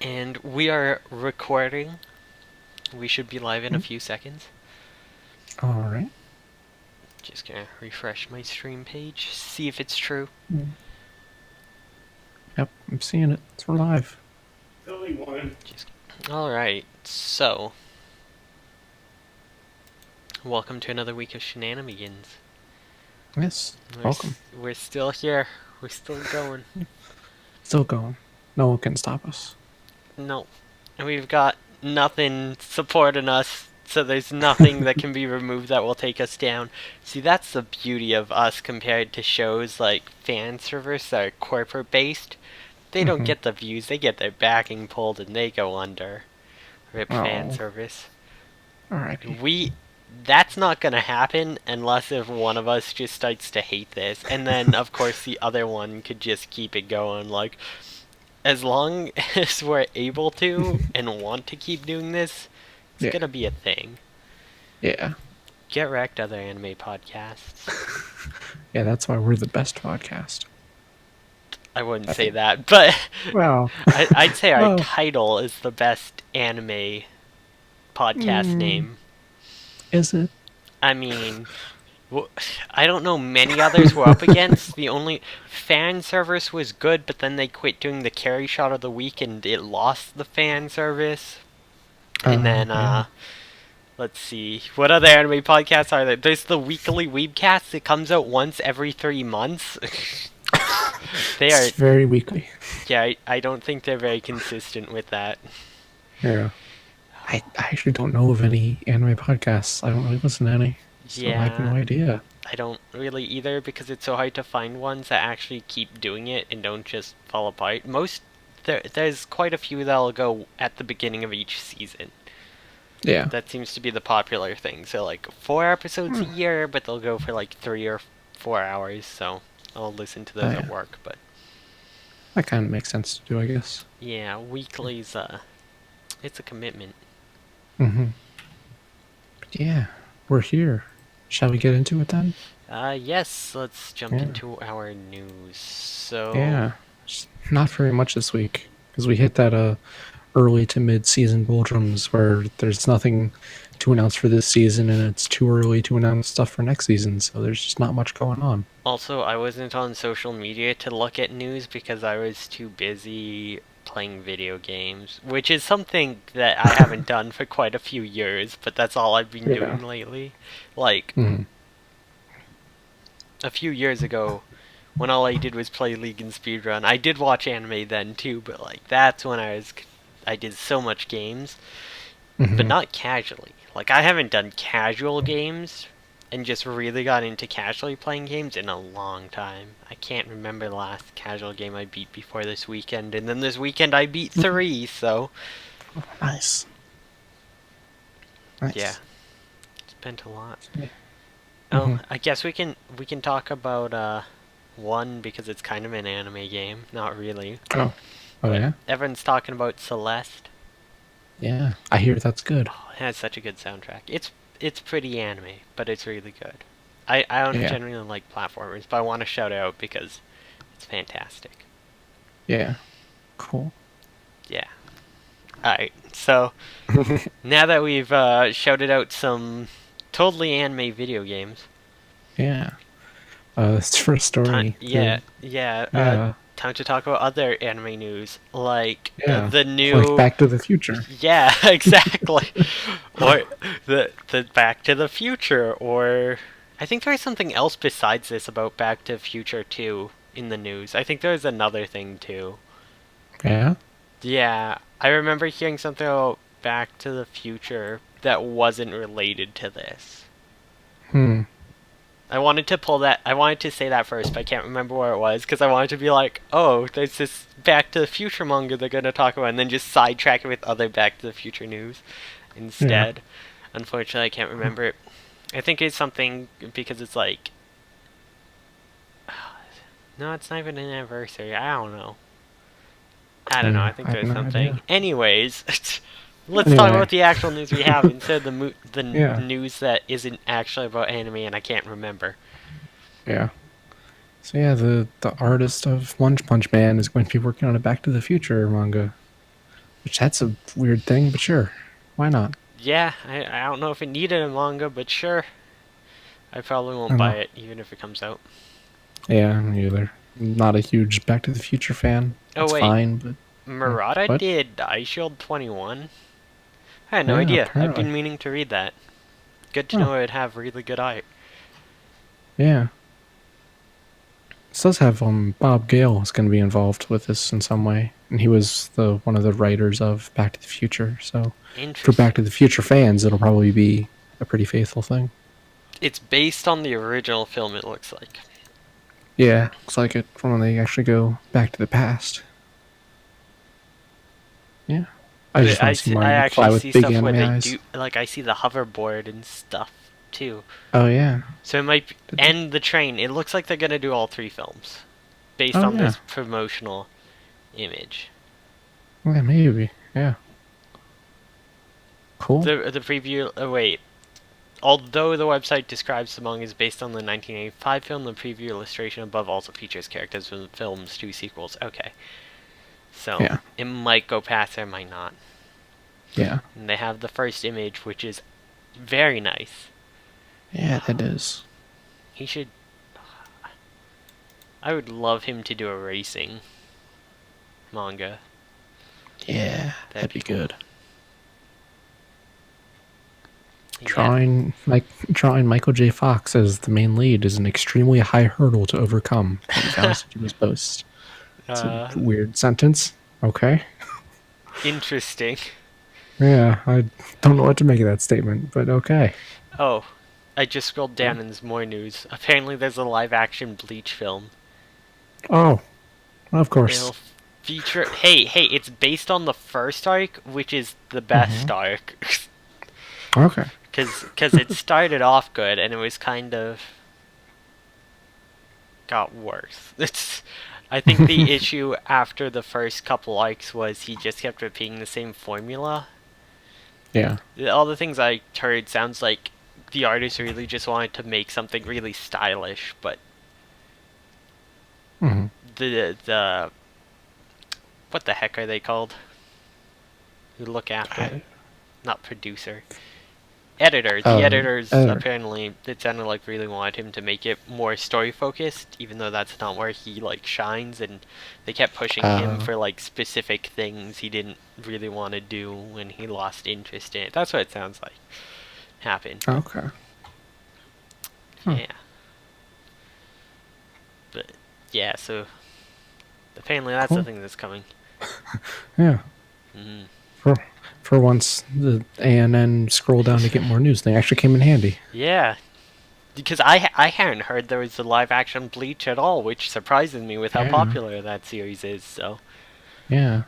And we are recording. We should be live in a few seconds. All right. Just gonna refresh my stream page, see if it's true. Yep, I'm seeing it. It's live. Only one. Alright, so. Welcome to another week of Shenanimegans. Yes, welcome. We're still here. We're still going. Still going. No one can stop us. No. We've got nothing supporting us, so there's nothing that can be removed that will take us down. See, that's the beauty of us compared to shows like fan servers that are corporate based. They don't get the views, they get their backing pulled and they go under. Rip fan service. Alright. That's not gonna happen unless if one of us just starts to hate this. And then of course the other one could just keep it going. Like, as long as we're able to and want to keep doing this, it's gonna be a thing. Yeah. Get wrecked, other anime podcasts. Yeah, that's why we're the best podcast. I wouldn't say that, but well, I'd say our title is the best anime podcast name. Is it? I mean, I don't know many others we're up against. The only fan service was good, but then they quit doing the carry shot of the week and it lost the fan service. And then, let's see, what other anime podcasts are there? There's the weekly Weebcast that comes out once every 3 months. It's very weekly. Yeah, I don't think they're very consistent with that. Yeah. I actually don't know of any anime podcasts. I don't really listen to any. So I have no idea. I don't really either, because it's so hard to find ones that actually keep doing it and don't just fall apart. There's quite a few that'll go at the beginning of each season. Yeah. That seems to be the popular thing. So like 4 episodes a year, but they'll go for like 3 or 4 hours, so I'll listen to those at work, but that kind of makes sense to do, I guess. Yeah, weekly's it's a commitment. But yeah, we're here. Shall we get into it then? Yes, let's jump into our news. So yeah, not very much this week because we hit that early to mid-season doldrums where there's nothing to announce for this season and it's too early to announce stuff for next season, so there's just not much going on. Also, I wasn't on social media to look at news because I was too busy playing video games, which is something that I haven't done for quite a few years, but that's all I've been doing lately. Like, a few years ago, when all I did was play League and speedrun, I did watch anime then too, but like, that's when I did so much games, but not casually. Like, I haven't done casual games and just really got into casually playing games in a long time. I can't remember the last casual game I beat before this weekend, and then this weekend I beat 3, so... Nice. Yeah. Spent a lot. Oh, I guess we can talk about, 1, because it's kind of an anime game. Not really. Oh yeah? Everyone's talking about Celeste. Yeah, I hear that's good. Oh, it has such a good soundtrack. It's pretty anime, but it's really good. I don't generally like platformers, but I want to shout out because it's fantastic. Yeah. Cool. Yeah. Alright, so now that we've shouted out some totally anime video games. Yeah. It's for a story. Time to talk about other anime news, like the new... Like Back to the Future. Yeah, exactly. Or the Back to the Future, or... I think there's something else besides this about Back to the Future, too, in the news. I think there's another thing, too. Yeah? Yeah, I remember hearing something about Back to the Future that wasn't related to this. I wanted to say that first, but I can't remember where it was, because I wanted to be like, oh, there's this Back to the Future manga they're going to talk about, and then just sidetrack it with other Back to the Future news instead. Unfortunately, I can't remember it. I think it's something, because it's like... No, it's not even an anniversary. I don't know. I think there's something. Idea. Anyways, let's talk about the actual news we have instead of the news that isn't actually about anime and I can't remember. Yeah. So yeah, the artist of One Punch Man is going to be working on a Back to the Future manga. which that's a weird thing, but sure, why not? Yeah, I don't know if it needed a manga, but sure. I probably I won't don't buy know. it, even if it comes out. Yeah, me either. Not a huge Back to the Future fan. Oh It's wait, fine, but Murata what? did Ice Shield 21? I had no Yeah, idea. I've apparently. been meaning to read that. Good to Oh, know it'd have really good art. yeah. This does have Bob Gale is going to be involved with this in some way, and he was the one of the writers of Back to the Future. So for Back Interesting. to the Future fans, it'll probably be a pretty faithful thing. It's based on the original film, it looks like. Yeah, looks like it from when they actually go back to the past. Yeah, I just But want to see I Marty actually McFly with see big stuff where anime they eyes. do, like, I see the hoverboard and stuff, too. Oh yeah. So it might be, Did they? and the train. It looks like they're gonna do all three films. Based Oh on yeah. this promotional image. Yeah, maybe. Yeah. Cool. The preview, wait. Although the website describes the manga as based on the 1985 film, the preview illustration above also features characters from the film's two sequels. Okay. So, Yeah. it might go past there, might not. Yeah. And they have the first image, which is very nice. Yeah, that is. He should. I would love him to do a racing manga. Yeah, That'd that'd be be cool. good. Yeah. Drawing Michael J. Fox as the main lead is an extremely high hurdle to overcome. That was boast. It's a Uh, weird sentence. Okay. Interesting. Yeah, I don't know what to make of that statement, but okay. Oh, I just scrolled down and there's more news. Apparently, there's a live action Bleach film. Oh, of course. It'll feature. Hey, it's based on the first arc, which is the Hmm. best arc. Okay. Cause it started off good and it was kind of got worse. I think the issue after the first couple arcs was he just kept repeating the same formula. Yeah. All the things I heard sounds like the artist really just wanted to make something really stylish, but Hmm. the what the heck are they called? Who look after, I, not producer, editor. The editors editor. apparently it sounded like really wanted him to make it more story focused, even though that's not where he like shines, and they kept pushing him Uh, for like specific things he didn't really want to do when he lost interest in it. That's what it sounds like happened. But okay. Huh. yeah, but yeah. So apparently that's the Cool. thing that's coming. Yeah. Mm. For for once, the ANN scroll down to get more news thing actually came in handy. Yeah, because I hadn't heard there was a live action Bleach at all, which surprises me with how Yeah. popular that series is. So Yeah.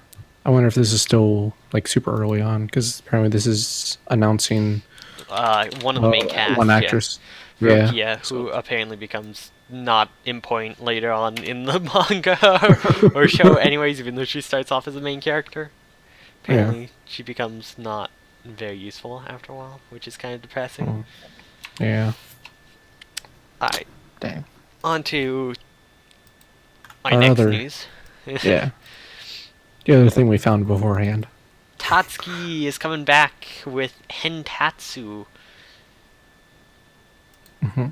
I wonder if this is still like super early on because apparently this is announcing one of the main one cast, yeah, actress. Yeah. Rukia, who So. apparently becomes not important later on in the manga or show, anyways. Even though she starts off as the main character, Yeah. apparently she becomes not very useful after a while, which is kind of depressing. Mm, yeah. Alright, Dang. on to my Our next other. news. Yeah. The other thing we found beforehand. Tatsuki is coming back with Hentatsu. Hmm.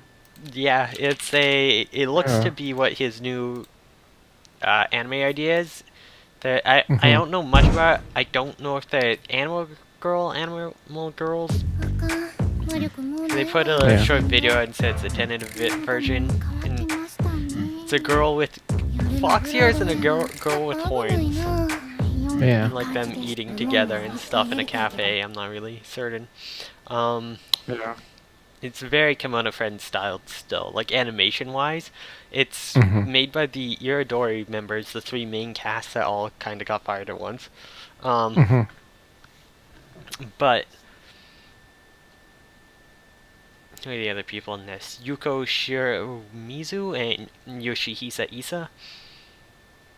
Yeah, it looks to Yeah. be what his new anime idea is. I Hmm. don't know much about it. I don't know if they're animal girls. They put a Yeah. short video and said it's a tentative version. And it's a girl with fox ears and a girl with horns. Yeah. And like them eating together and stuff in a cafe. I'm not really certain. Um, Yeah. it's very Kimono Friends styled still, like animation wise. It's Hmm. made by the Iridori members, the three main casts that all kind of got fired at once. Um, Hmm. but who are the other people in this? Yuko Shiramizu and Yoshihisa Isa.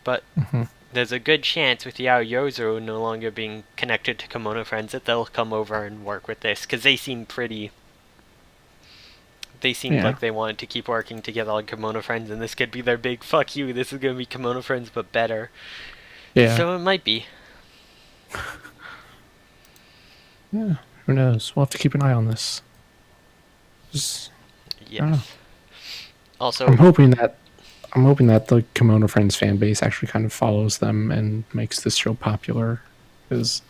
But Hmm. there's a good chance with Yao Yozuru no longer being connected to Kimono Friends that they'll come over and work with this, because they seem pretty. They seemed Yeah. like they wanted to keep working together on Kimono Friends, and this could be their big fuck you. This is gonna be Kimono Friends, but better. Yeah. So it might be. Yeah, who knows? We'll have to keep an eye on this. Just, I don't know. Yes. Also, I'm hoping that I'm hoping that the Kimono Friends fan base actually kind of follows them and makes this show popular. Because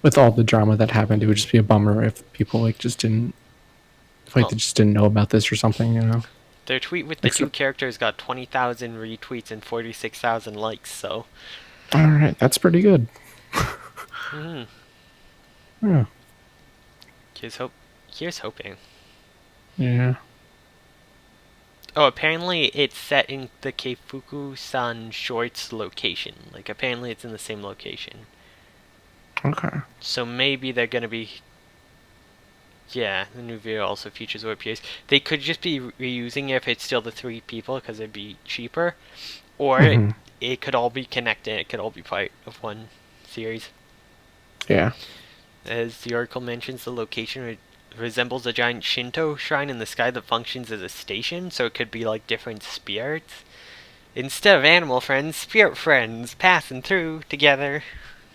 with all the drama that happened, it would just be a bummer if people well, they just didn't know about this or something. their tweet with the two Except, characters got 20,000 retweets and 46,000 likes. So, all right, that's pretty good. mm, Yeah, here's hope. Here's hoping. yeah. Oh, apparently it's set in the Keifuku-san shorts location. Like, apparently it's in the same location. Okay. So maybe they're gonna be. Yeah, the new video also features web appears. They could just be reusing it if it's still the 3 people because it'd be cheaper, or Hmm. it could all be connected. It could all be part of one series. Yeah. As the article mentions, the location resembles a giant Shinto shrine in the sky that functions as a station, so it could be like different spirits. Instead of animal friends, spirit friends passing through together.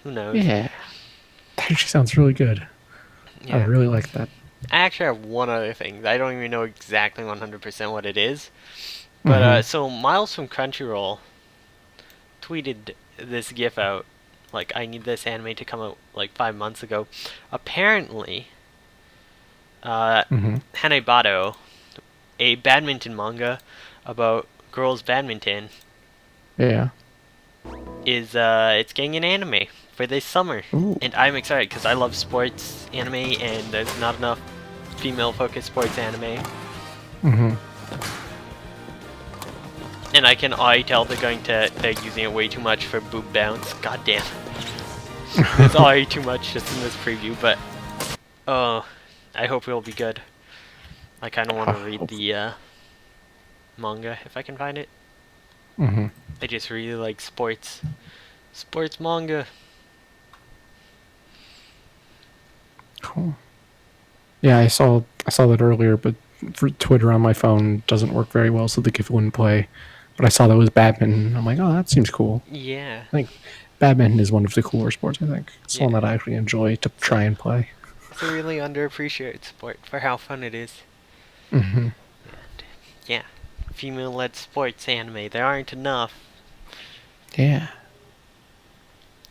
Who knows? Yeah. That actually sounds really good. I Yeah. really like that. I actually have one other thing. I don't even know exactly 100% what it is. But, Hmm. so Miles from Crunchyroll tweeted this GIF out. Like, I need this anime to come out like 5 months ago. Apparently, Hmm. Hanebado, a badminton manga about girls badminton, Yeah. is it's getting an anime for this summer, Ooh. and I'm excited because I love sports anime, and there's not enough female-focused sports anime, Hmm. and I can already tell they're using it way too much for boob bounce. God damn, it's already too much just in this preview, but oh, I hope it'll be good. I kind of want to read the manga if I can find it. Hmm. I just really like sports manga. Cool. Yeah, I saw that earlier, but for Twitter on my phone doesn't work very well, so the GIF wouldn't play. But I saw that was badminton. I'm like, oh, that seems cool. Yeah, I think badminton is one of the cooler sports. I think it's the one yeah. that I actually enjoy to try and play. It's a really underappreciated sport for how fun it is. Hmm. And yeah, female-led sports anime. There aren't enough, Yeah,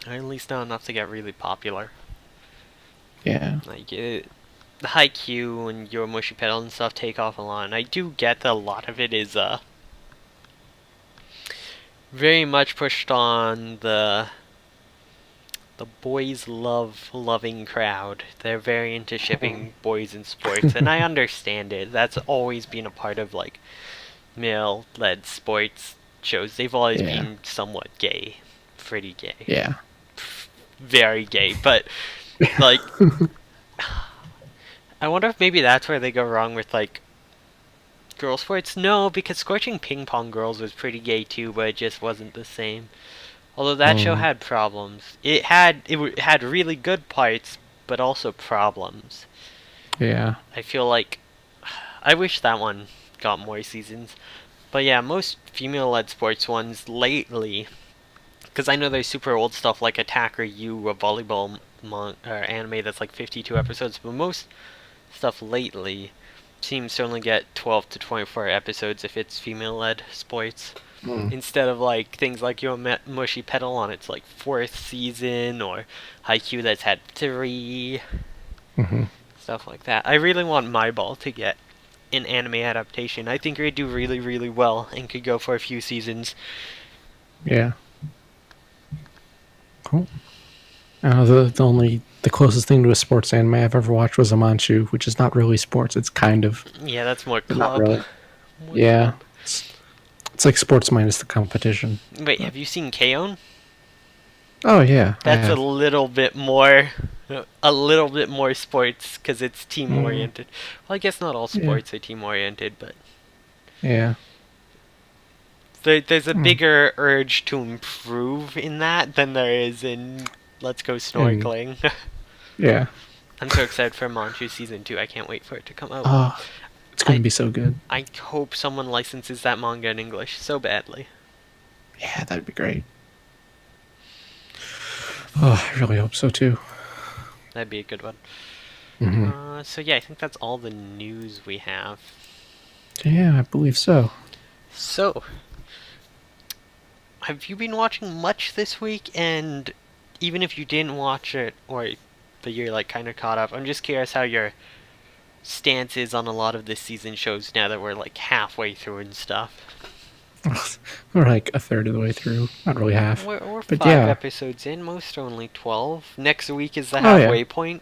or at least not enough to get really popular. yeah. Like the Haikyuu and Your Mushy Pedal and stuff take off a lot. And I do get that a lot of it is very much pushed on the boys loving crowd. They're very into shipping boys in sports, and I understand it. That's always been a part of like male-led sports shows. They've always Yeah, been somewhat gay, pretty gay, yeah. very gay. But like, I wonder if maybe that's where they go wrong with like girl sports. No, because Scorching Ping Pong Girls was pretty gay too, but it just wasn't the same. Although that show Mm, had problems. It had really good parts, but also problems. yeah. I feel like I wish that one got more seasons. But yeah, most female-led sports ones lately, because I know there's super old stuff like Attacker U, a volleyball or anime that's like 52 episodes, but most stuff lately seems to only get 12 to 24 episodes if it's female-led sports. Mm, Instead of like things like Your Mushy Pedal on its like 4th season, or Haikyuu that's had 3, hmm. stuff like that. I really want My Ball to get an anime adaptation. I think it would do really, really well and could go for a few seasons. Yeah. Cool. The closest thing to a sports anime I've ever watched was a Manchu, which is not really sports. It's kind of, Yeah, that's more but not club. really. More Yeah. club. It's like sports minus the competition. Wait, But, have you seen K-On? oh yeah, I That's have. a little bit more sports because it's team Mm, oriented. Well, I guess not all yeah. sports are team oriented, but Yeah. there's a Mm. bigger urge to improve in that than there is in Let's Go And Snorkeling. yeah. I'm so excited for Manchu season 2. I can't wait for it to come out. Oh, it's gonna I be so good. I hope someone licenses that manga in English so badly. Yeah, that'd be great. Oh, I really hope so too. That'd be a good one. Hmm. So yeah, I think that's all the news we have. Yeah, I believe so. So, have you been watching much this week? And even if you didn't watch it, or but you're like kind of caught up, I'm just curious how your stance is on a lot of this season shows now that we're like halfway through and stuff. We're like a third of the way through, not really half, We're but five yeah. episodes in. Most are only 12. Next week is the Oh yeah. halfway point.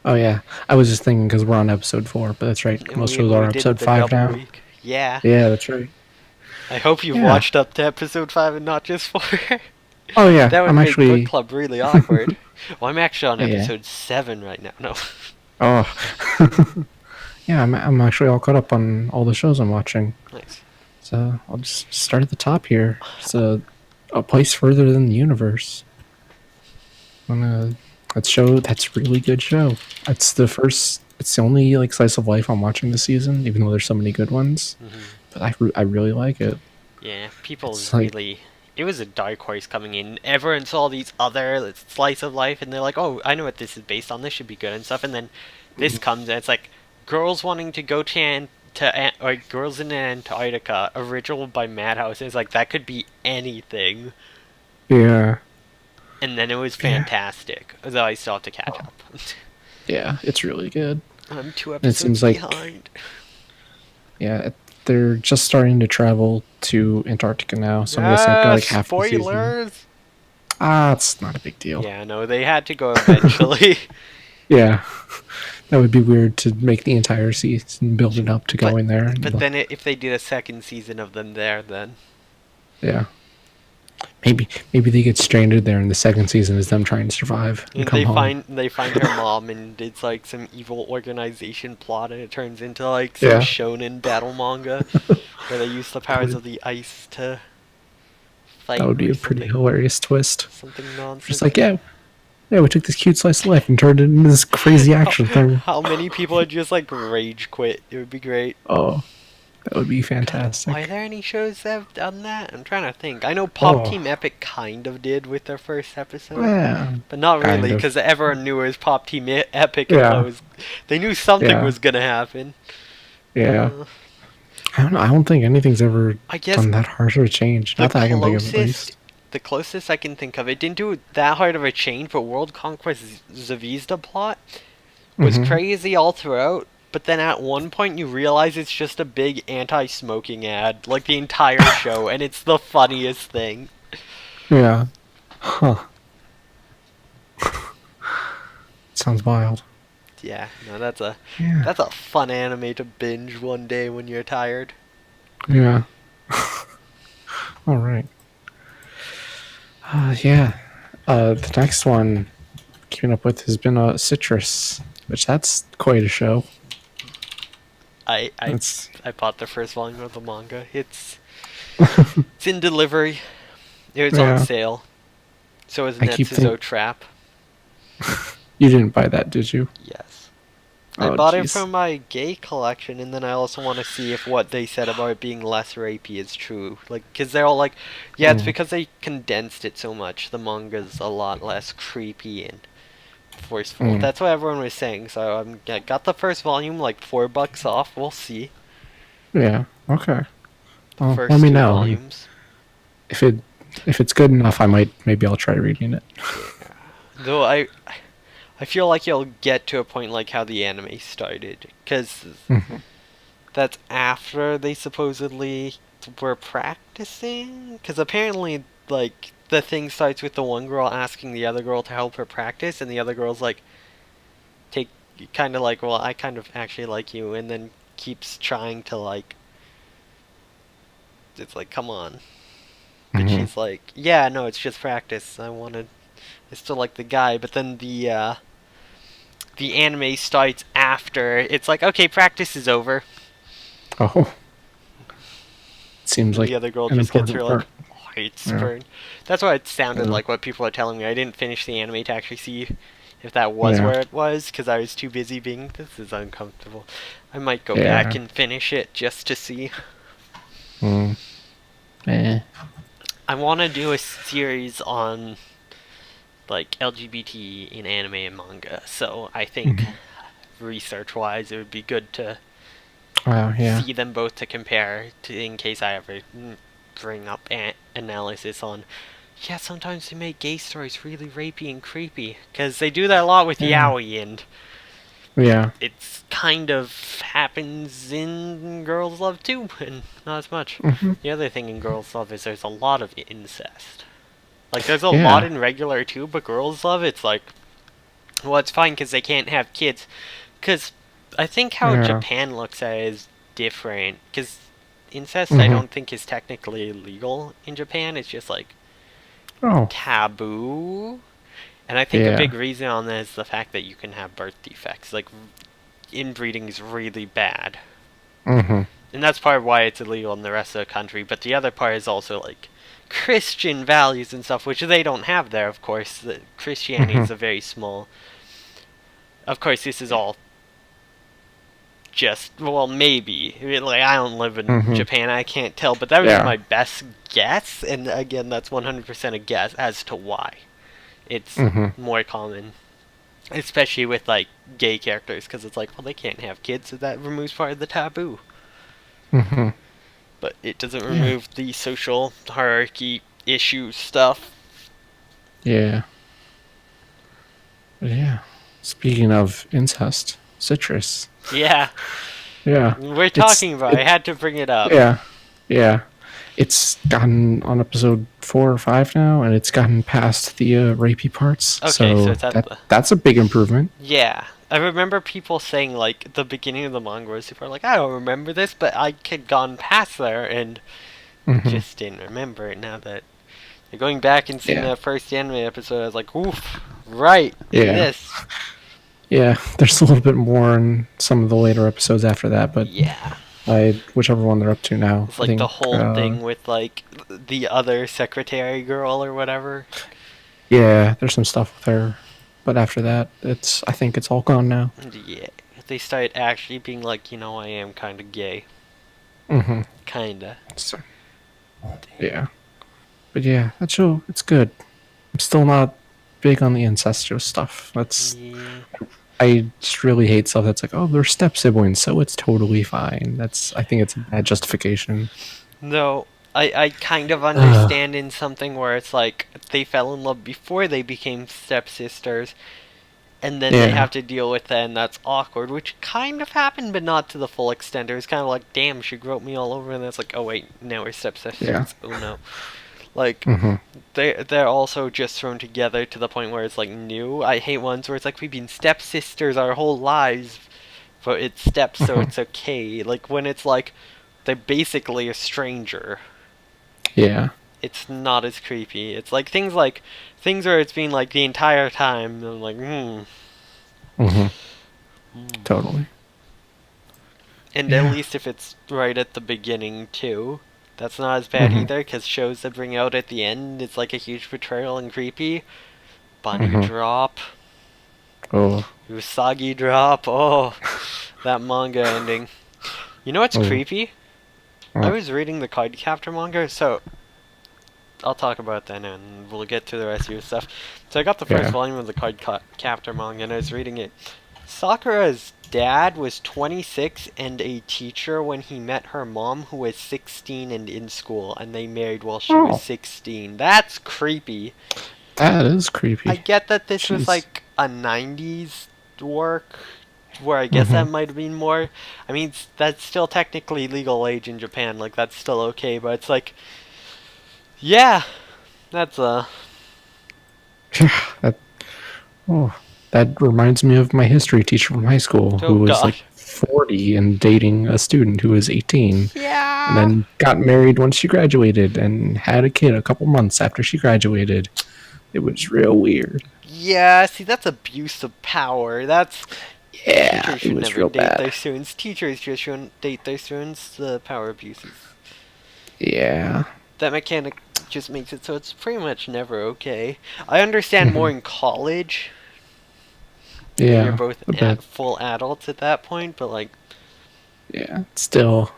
Oh yeah. I was just thinking because we're on episode 4, but that's right. And Most we shows we are did episode the 5 double now. week. Yeah. Yeah, that's right. I hope you've Yeah. watched up to episode 5 and not just 4. Oh yeah. That would I'm make book actually. club really awkward. Well, I'm actually on Yeah. episode 7 right now. No. Oh. Yeah. I'm actually all caught up on all the shows I'm watching. Nice. So I'll just start at the top here. It's a place further than the universe. That's a really good show. It's the first. It's the only like slice of life I'm watching this season, even though there's so many good ones. But I really like it. Yeah, people It's like really. It was a dark horse coming in. Everyone saw these other slice of life, and they're like, "Oh, I know what this is based on. This should be good and stuff." And then this comes, and it's like girls wanting to go or girls in Antarctica, original by Madhouse. It's like that could be anything, yeah, and then it was yeah, fantastic. Though I still have to catch up. yeah. It's really good. I'm 2 And it episodes seems like behind. they're just starting to travel to Antarctica now. So I'm guessing they're Ah, like half the season. spoilers. It's not a big deal. Yeah, no, they had to go eventually. Yeah, that would be weird to make the entire season build it up to But going there. but then if they did a second season of them there, then Yeah. Maybe they get stranded there, and the second season is them trying to survive and and come home. they find her mom, and it's like some evil organization plot, and it turns into like some Yeah, shonen battle manga where they use the that powers would of the ice to that fight would be or a pretty something. hilarious twist. Something Just nonsense. like yeah, we took this cute slice of life and turned it into this crazy action thing. How many people would just like rage quit? It would be great. Oh, that would be God, are fantastic. there any shows that have done that? I'm trying to think. I know Pop Oh, Team Epic kind of did with their first episode. yeah, But not kind really, of. because everyone knew it was Pop Team Epic, and Yeah, they knew something yeah, was gonna happen. yeah. Uh, I don't know. I don't think anything's ever I guess done that hard of a change. the Not that I can think of, at closest, least. the closest I can think of, it didn't do that hard of a change, but World Conquest Zvezda plot was Hmm. crazy all throughout. But then at one point you realize it's just a big anti-smoking ad, like the entire show, and it's the funniest thing. Yeah. Huh. Sounds wild. Yeah, no, that's a Yeah. that's a fun anime to binge one day when you're tired. Yeah. All right. Yeah. The next one keeping up with has been Citrus, which that's quite a show. I I That's I bought the first volume of the manga. It's in delivery. It was on yeah. sale. So is I keep think Netsuzo Trap. you didn't buy that, did you? Yes. I Oh, bought it jeez. from my gay collection, and then I also want to see if what they said about it being less rapey is true. Like, because they're all like, yeah, it's Mm. because they condensed it so much. The manga's a lot less creepy and forceful. Mm. That's what everyone was saying. So I got the first volume, like $4 off. We'll see. Yeah. Okay. The Well, let first me two know volumes. if it's good enough. Maybe I'll try reading it. Though I feel like you'll get to a point like how the anime started, because Hmm. that's after they supposedly were practicing. Because apparently, like the thing starts with the one girl asking the other girl to help her practice, and the other girl's like, take kind of like, well, I kind of actually like you, and then keeps trying to like. It's like, come on. But Hmm. she's like, yeah, no, it's just practice. I still like the guy, but then the anime starts after. It's like, okay, practice is over. Oh, seems And like the other girl an just gets important her like part. white Yeah. spurn. That's what it sounded Yeah. like. What people are telling me. I didn't finish the anime to actually see if that was Yeah. where it was, because I was too busy being. This is uncomfortable. I might go back Yeah. and finish it just to see. Mm. Eh. I want to do a series on like LGBT in anime and manga. So I think Mhm. research-wise, it would be good to Yeah. see them both to compare to, in case I ever bring up analysis on. Yeah, sometimes they make gay stories really rapey and creepy because they do that a lot with Yeah. yaoi, and Yeah. it's kind of happens in Girls Love too, and not as much. Hmm. The other thing in Girls Love is there's a lot of incest. Like, there's a lot Yeah. in regular too, but Girls Love, it's like, well, it's fine because they can't have kids. Because I think how Yeah. Japan looks at it is different. Because incest, I Hmm. don't think is technically illegal in Japan. It's just like Oh. taboo. And I think a big Yeah. reason on that is the fact that you can have birth defects. Like, inbreeding is really bad. Hmm. And that's part of why it's illegal in the rest of the country. But the other part is also like Christian values and stuff, which they don't have there, of course. Christianity Hmm. is a very small. Of course, this is all just, well, maybe. Like, I don't live in Hmm. Japan, I can't tell, but that would be Yeah. my best guess. And again, that's 100% a guess as to why it's Hmm. more common, especially with like gay characters, because it's like, well, they can't have kids, so that removes part of the taboo. Hmm. But it doesn't Yeah. remove the social hierarchy issue stuff. Yeah. But yeah. Speaking of incest, citrus. Yeah, Yeah. we're It's talking about. it. I had to bring it up. Yeah. Yeah. It's gotten on episode 4 or 5 now, and it's gotten past the rapey parts. Okay, so So it's at the. that's a big improvement. Yeah, I remember people saying like the beginning of the manga was super like I don't remember this, but I had gone past there and Hmm. just didn't remember it. Now that you're going back and seeing Yeah. that first anime episode, I was like, oof, right, Yeah. this. Yeah. There's a little bit more in some of the later episodes after that, but Yeah, whichever one they're up to now, it's I like the think. whole thing with like the other secretary girl or whatever. Yeah, there's some stuff with her, but after that, I think it's all gone now. And yeah, they started actually being like, I am kind of gay, Hmm. kinda. So, yeah, but yeah, that show it's good. I'm still not big on the incestuous stuff. Yeah. I just really hate stuff that's like, oh, they're step siblings, so it's totally fine. I think it's a bad justification. No, I kind of Ugh. understand in something where it's like they fell in love before they became stepsisters, and then they Yeah. have to deal with that, and that's awkward, which kind of happened, but not to the full extent. It was kind of like, damn, she groped me all over, and it's like, oh wait, now we're Yeah. stepsisters. Oh no. Like, Hmm. they're also just thrown together to the point where it's like new. I hate ones where it's like we've been stepsisters our whole lives, but it's steps, so Hmm. it's okay. Like when it's like they're basically a stranger, Yeah. it's not as creepy. It's like things where it's been like the entire time. And I'm like, Hmm. Totally. And at Yeah. least if it's right at the beginning too, that's not as bad Hmm. either. Because shows that bring out at the end, it's like a huge betrayal and creepy. Bunny Hmm. drop, Oh. Usagi drop. Oh, that manga ending. You know what's Oh. creepy? I Oh. was reading the Card Captor manga, so I'll talk about that and we'll get to the rest of your stuff. So I got the first Yeah. volume of the Card Captor manga and I was reading it. Sakura's dad was 26 and a teacher when he met her mom who was 16 and in school, and they married while she was Oh, 16. That's creepy. that is I creepy. get that this was Jeez. like a 90s work where I guess Hmm. that might have been more. I mean, that's still technically legal age in Japan, like that's still okay, but it's like, yeah, that's Yeah. That. Oh, that reminds me of my history teacher from high school oh who was god. like 40 and dating a student who was 18, and Yeah. then got married once she graduated and had a kid a couple months after she graduated. It was real weird. Yeah, see, that's abuse of power. That's Yeah, teachers it should was never real date bad. their students. Teachers just shouldn't date their students. The power abuses. Yeah. That mechanic just makes it so it's pretty much never okay. I understand more Hmm. in college when you're Yeah, both a bit. full adults at that point, but like, Yeah, still,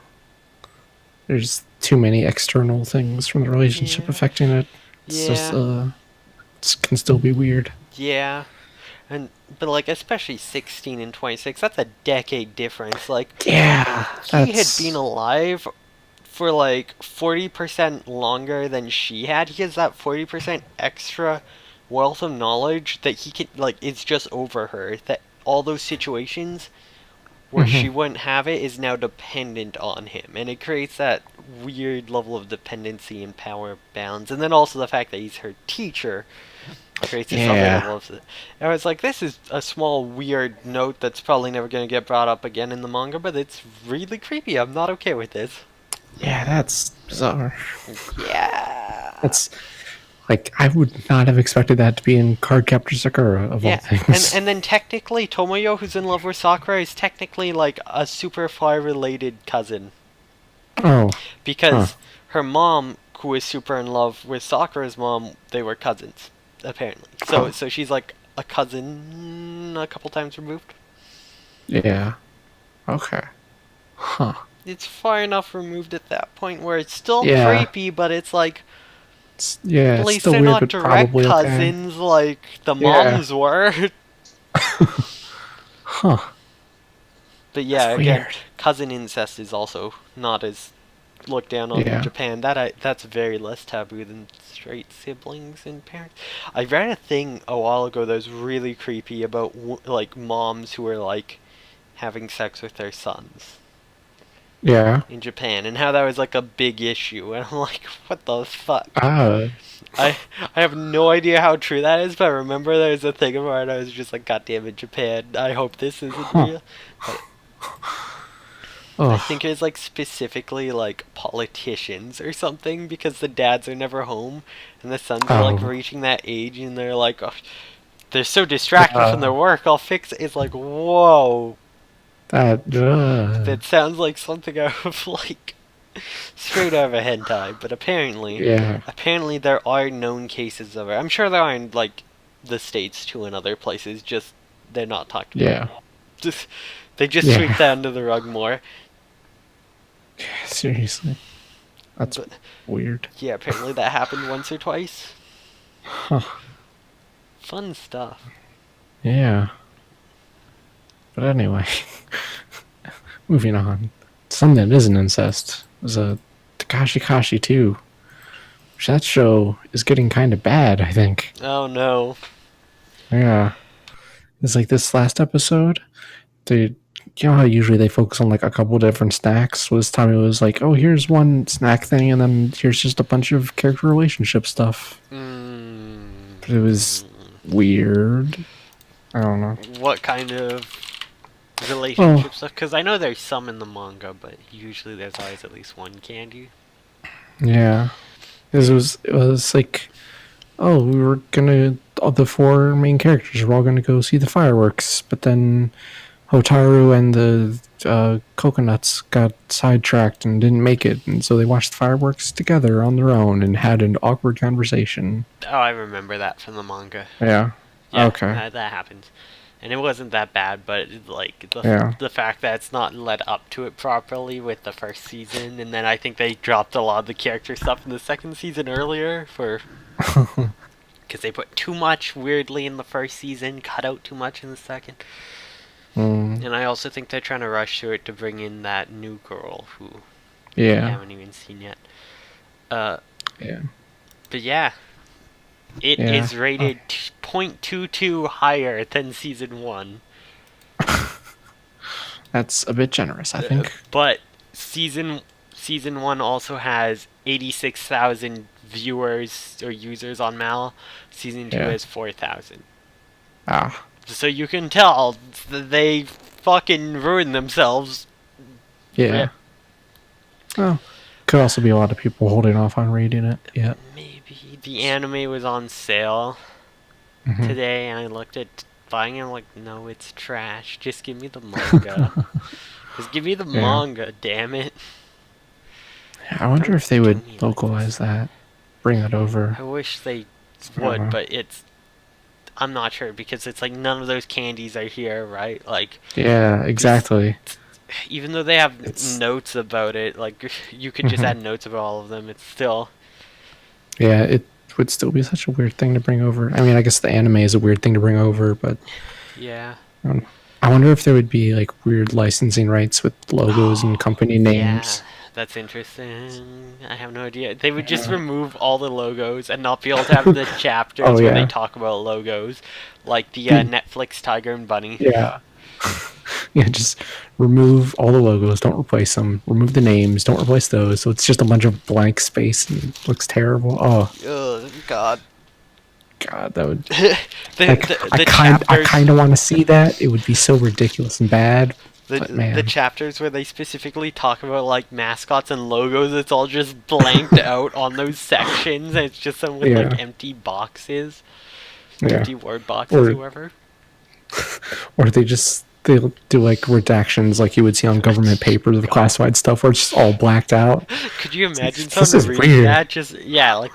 there's too many external things from the relationship yeah, affecting it. It's just yeah. can still be weird. Yeah. But like especially 16 and 26, that's a decade difference. Like Yeah, he had been that's. alive for like 40% longer than she had. He has that 40% extra wealth of knowledge that he can like it's just over her. That all those situations where Hmm. she wouldn't have it is now dependent on him, and it creates that weird level of dependency and power balance. And then also the fact that he's her teacher creates this other Yeah, level of. And I was like, this is a small weird note that's probably never going to get brought up again in the manga, but it's really creepy. I'm not okay with this. yeah, that's bizarre. Yeah. That's like I would not have expected that to be in Cardcaptor Sakura of all Yeah, and things. and then technically Tomoyo, who's in love with Sakura, is technically like a super far related cousin Oh, huh. because her mom, who is super in love with Sakura's mom, they were cousins apparently. So Oh, so she's like a cousin a couple times removed. yeah. Okay. Huh. It's far enough removed at that point where it's still Yeah. creepy, but it's like Yeah, at it's least still they're weird, not but direct probably okay. cousins like the Yeah. moms were. Huh. But yeah, That's again, weird. cousin incest is also not as looked down on in Yeah. Japan. That's very less taboo than straight siblings and parents. I read a thing a while ago that was really creepy about like moms who are like having sex with their sons Yeah. in Japan and how that was like a big issue. And I'm like, what the fuck? Ah. I I have no idea how true that is, but I remember there was a thing about it. I was just like, God damn it, Japan! I hope this isn't Huh. real. But I Oh. think it's like specifically like politicians or something because the dads are never home and the sons are like Oh. reaching that age and they're like, oh, they're so distracted from their work. I'll fix it. It's like, whoa, That. that sounds like something out of like straight out of a hentai. But Yeah. apparently there are known cases of it. I'm sure there are in like the states too and other places. Just they're not talked about. Yeah. Just they just sweep Yeah. that under the rug more. Seriously. That's But weird. yeah, apparently that happened once or twice. Huh. Fun stuff. Yeah. But anyway, moving on. Something that isn't incest was a Takashi Kashi 2. Which that show is getting kind of bad, I think. Oh no. Yeah. It's like this last episode, they you know how usually they focus on like a couple different snacks? Well, this time it was like, oh, here's one snack thing, and then here's just a bunch of character relationship stuff. But it was weird. I don't know. What kind of Well, relationship stuff? Because I know there's some in the manga, but usually there's always at least one candy. yeah. Because it was like, oh, we were gonna all the four main characters were all gonna go see the fireworks, but then Hotaru and the coconuts got sidetracked and didn't make it, and so they watched the fireworks together on their own and had an awkward conversation. Oh, I remember that from the manga. Yeah. Yeah, Okay. that happened. And it wasn't that bad, but like Yeah. the fact that it's not led up to it properly with the first season, and then I think they dropped a lot of the character stuff in the second season earlier for because they put too much weirdly in the first season, cut out too much in the second. Mm, And I also think they're trying to rush through it to bring in that new girl who we yeah. haven't even seen yet. Uh, Yeah. but yeah, it Yeah. is rated 0.22 higher than season one. That's a bit generous, I think. But season one also has 86,000 viewers or users on Mal. Season two Yeah. has 4,000. Ah. So you can tell they fucking ruined themselves. Yeah. Oh. Could also be a lot of people holding off on reading it. Yeah. Maybe the anime was on sale Mhm. today, and I looked at buying it. I'm like, no, it's trash. Just give me the manga. Just give me the Yeah. manga. Damn it. I wonder Don't if they do would me like localize that, bring it over. I wish they I don't would, know. but I'm not sure because it's like none of those candies are here, right? Like Yeah, exactly. even though they have It's notes about it, like you could just mhm. add notes about all of them. It's still Yeah. It would still be such a weird thing to bring over. I mean, I guess the anime is a weird thing to bring over, but Yeah. I wonder if there would be like weird licensing rights with logos and company Yeah, names. that's interesting. I have no idea. They would just remove all the logos and not be able to have the chapters Oh where they yeah, talk about logos, like the Hmm. Netflix Tiger and Bunny. Yeah. Yeah, just remove all the logos, don't replace them. Remove the names, don't replace those. So it's just a bunch of blank space and it looks terrible. Oh Oh God. god, that would the, like the I chapters kind of want to see that. It would be so ridiculous and bad, but the man. chapters where they specifically talk about like mascots and logos, it's all just blanked out on those sections, and it's just some with Yeah. like empty boxes, Yeah. empty word boxes, Or or whatever. or they'll do like redactions like you would see on government papers of classified stuff where it's just all blacked out. Could you It's like, imagine this someone is reading weird. that? Just yeah, like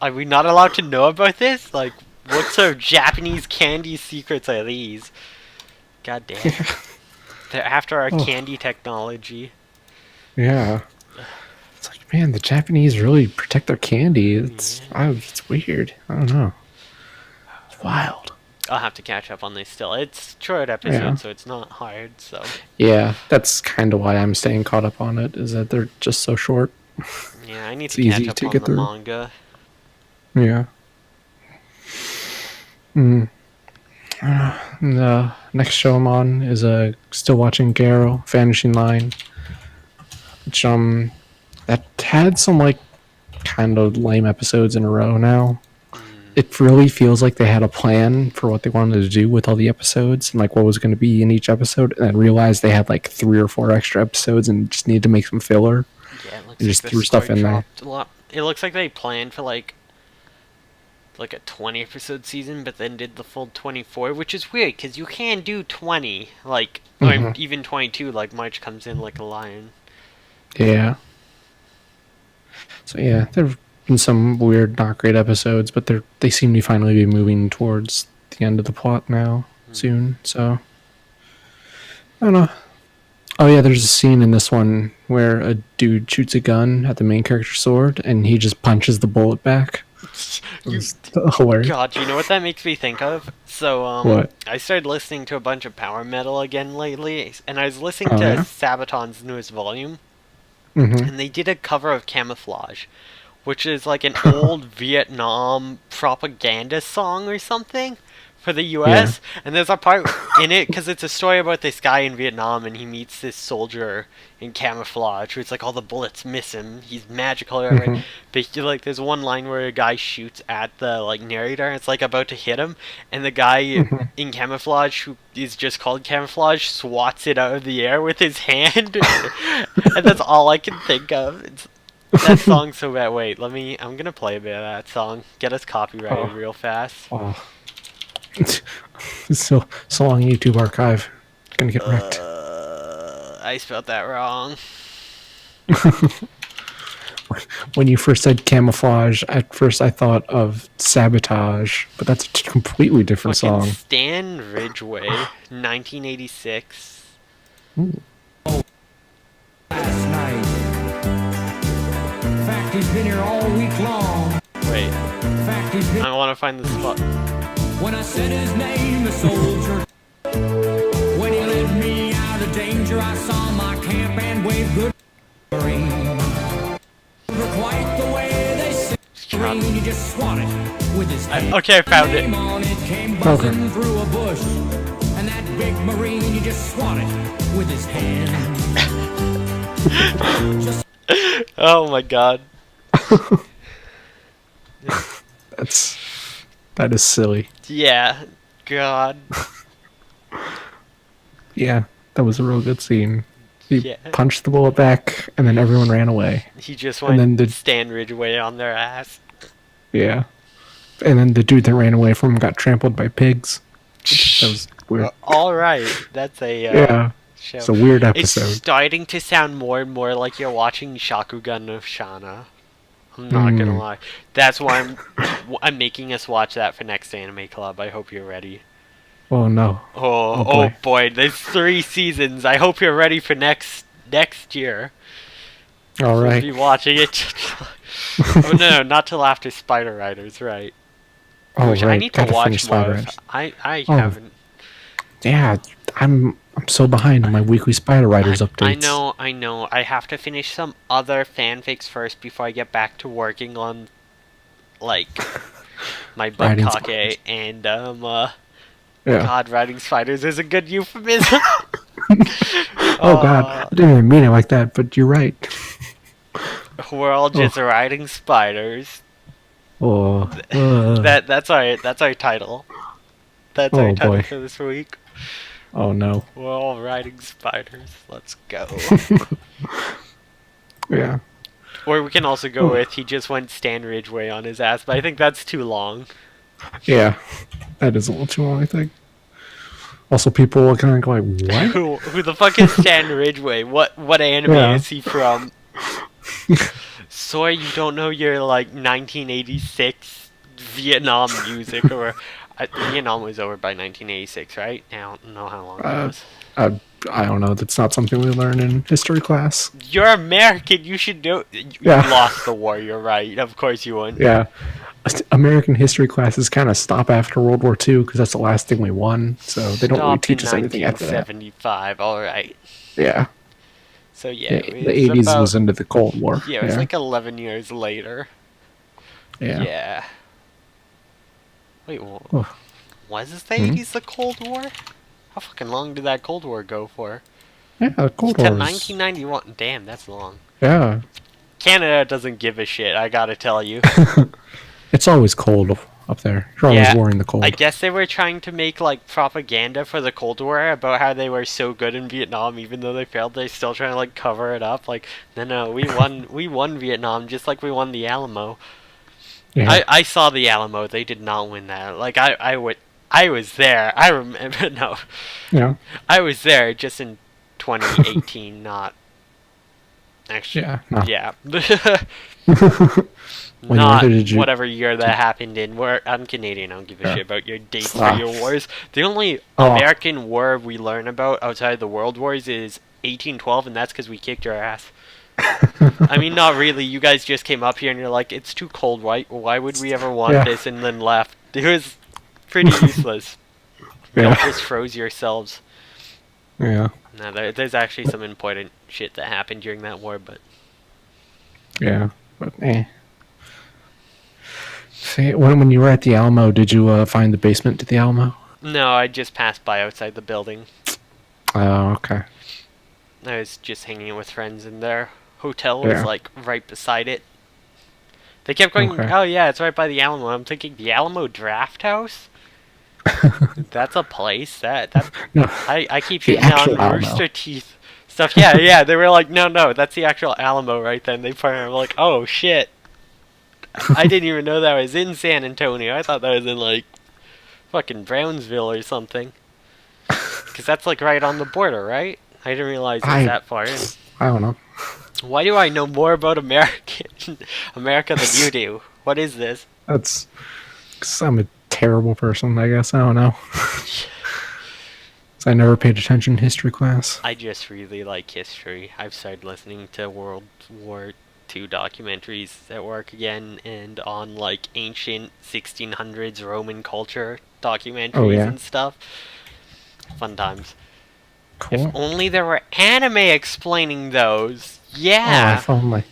are we not allowed to know about this? Like, what sort of Japanese candy secrets are these? God damn, they're after our Oh, candy technology. yeah. It's like, man, the Japanese really protect their candy. It's weird. I don't know. It's wild. I'll have to catch up on this still. It's short Yeah. episodes, so it's not hard. So Yeah, that's kind of why I'm staying caught up on it, is that they're just so short. yeah, I need It's to catch easy up to on get the through. manga. Yeah. Mm. The next show I'm on is still watching Garo, Vanishing Line, which that had some like kind of lame episodes in a row now. It really feels like they had a plan for what they wanted to do with all the episodes and like what was going to be in each episode, and then realized they had like 3 or 4 extra episodes and just needed to make some filler Yeah, it looks and like just the threw stuff story in there. dropped a lot. It looks like they planned for like a 20 episode season, but then did the full 24, which is weird because you can do 20, like or Hmm. even 22. Like March comes in like a lion. Yeah. So yeah, there've been some weird, not great episodes, but they seem to finally be moving towards the end of the plot now soon. So I don't know. Oh yeah, there's a scene in this one where a dude shoots a gun at the main character's sword, and he just punches the bullet back. It You was hilarious. God, you know what that makes me think of? So, What? I started listening to a bunch of power metal again lately, and I was listening Oh to yeah. Sabaton's newest volume, Mm-hmm. and they did a cover of Camouflage, which is like an old Vietnam propaganda song or something for the Yeah. U.S. And there's a part in it because it's a story about this guy in Vietnam, and he meets this soldier in camouflage. Where it's like all the bullets miss him. He's magical, right? Mm-hmm. But like, there's one line where a guy shoots at the like narrator, and it's like about to hit him, and the guy Mm-hmm. in camouflage, who is just called camouflage, swats it out of the air with his hand, and that's all I can think of. That song's so bad. Wait, I'm gonna play a bit of that song. Get us copyrighted Oh. real fast. Oh. So long, YouTube archive. Gonna get wrecked. I spelled that wrong. When you first said camouflage, at first I thought of sabotage, but that's a completely different Fucking song. Stan Ridgway, 1986. Last night. Fact, he's been here all week long. Wait, Fact, he's been. I want to find the spot. When I said his name, the soldier. When he led me out of danger, I saw my camp and waved good. Marine. Quite the way they say. God. He just swatted with his hand. Okay, I found it. Name on it came buzzing through a bush, and that big Marine, he just swatted with his hand. Oh my god. That is silly. Yeah. God. Yeah, that was a real good scene. He Yeah. punched the bullet back, and then everyone ran away. He just And then went the Stan Ridgway on their ass. yeah, and then the dude that ran away from him got trampled by pigs. That was weird. Alright, that's a Yeah, show. it's a weird It's episode. starting to sound more and more like you're watching Shakugan of Shana. I'm not gonna lie. That's why I'm making us watch that for next anime club. I hope you're ready. Oh no. Oh boy. boy, there's 3 seasons. I hope you're ready for next year. All We'll right. be watching it. Oh no, not till after Spider Riders, right? Oh, Which I right. need to Gotta watch finish more Spider of. Riders. I Oh, haven't. yeah. I'm so behind on my weekly Spider Riders updates. I know. I have to finish some other fanfics first before I get back to working on, like, my Riding Bukkake spiders. and, Yeah. God, riding spiders is a good euphemism. Oh God, I didn't even mean it like that, but you're right. We're all just Oh. riding spiders. Oh. That's our title. That's our Oh title boy. for this week. Oh no. We're all riding spiders. Let's go. Yeah. Or we can also go with he just went Stan Ridgway on his ass, but I think that's too long. Yeah. That is a little too long, I think. Also, people are kind of like, what? Who the fuck is Stan Ridgway? What anime Yeah. is he from? Sorry, you don't know your like 1986 Vietnam music, or Vietnam was over by 1986, right? I don't know how long it was. I don't know. That's not something we learn in history class. You're American. You should know. You Yeah. lost the war. You're right. Of course you won. Yeah. American history classes kind of stop after World War II because that's the last thing we won. So they don't really Stopped in teach us anything after that. 1975. All right. Yeah. So yeah, The 80s was into the Cold War. Yeah, it was like 11 years later. Yeah. Yeah. Wait, Oh. was the 80s the Cold War? How fucking long did that Cold War go for? Yeah, the Cold To War. 1991. Damn, that's long. Yeah. Canada doesn't give a shit, I gotta tell you. It's always cold up there. You're always warring the cold. I guess they were trying to make like propaganda for the Cold War about how they were so good in Vietnam, even though they failed. They're still trying to like cover it up. Like, no, we won. We won Vietnam just like we won the Alamo. Yeah. I saw the Alamo. They did not win that. Like I was there. I remember. No, Yeah. I was there just in 2018, not actually. Yeah. No. Yeah. When Not did you- whatever year that happened in. I'm Canadian. I don't give a shit about your dates for Ah. your wars. The only Oh. American war we learn about outside the World Wars is 1812, and that's because we kicked your ass. I mean, not really. You guys just came up here and you're like, it's too cold. Why would we ever want Yeah. this? And then left. It was pretty useless. You Yeah. just froze yourselves. Yeah. No, there's actually some important shit that happened during that war, but Yeah. But See, when you were at the Alamo, did you find the basement to the Alamo? no, I just passed by outside the building. Oh, okay. I was just hanging out with friends, and their hotel was Yeah. like right beside it. They kept going, Okay. "Oh yeah, it's right by the Alamo." I'm thinking, the Alamo Draft House? That's a place. No. I keep The hitting on actual Alamo. Rooster Teeth stuff. Yeah. They were like, no, that's the actual Alamo right then. They pointed. I'm like, oh shit. I didn't even know that was in San Antonio. I thought that was in like fucking Brownsville or something. Because that's like right on the border, right? I didn't realize it was that far in. I don't know. Why do I know more about America than you do? What is this? That's 'cause I'm a terrible person, I guess. I don't know. 'Cause I never paid attention in history class. I just really like history. I've started listening to World War II documentaries at work again, and on like ancient 1600s Roman culture documentaries yeah. and stuff. Fun times. Cool. If only there were anime explaining those. Oh, Yeah. if only.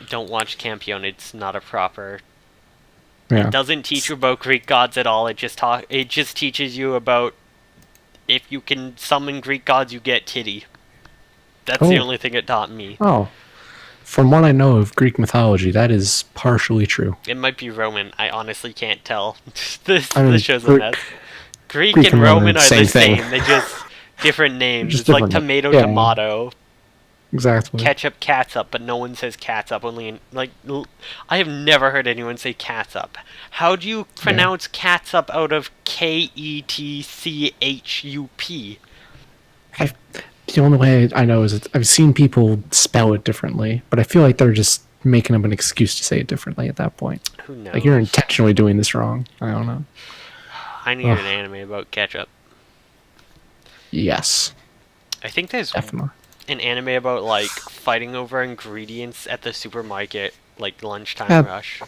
Don't watch Campion. It's not a proper. Yeah. It doesn't teach you about Greek gods at all. It just teaches you about if you can summon Greek gods, you get titty. That's the Oh. only thing it taught me. Oh. From what I know of Greek mythology, that is partially true. It might be Roman. I honestly can't tell. this I mean, this show's a Greek- mess. Greek Greek and and Roman Roman, are same the thing. same. They just different names. Just It's like different- tomato, yeah. tomato. Exactly. Ketchup, catsup, but no one says catsup. Only in, like, I have never heard anyone say catsup. How do you pronounce catsup out of Ketchup? The only way I know is I've seen people spell it differently, but I feel like they're just making up an excuse to say it differently at that point. Who knows? Like you're intentionally doing this wrong. I don't know. I need Ugh. an anime about ketchup. Yes, I think there's definitely. an anime about like fighting over ingredients at the supermarket, like lunchtime Yeah, rush.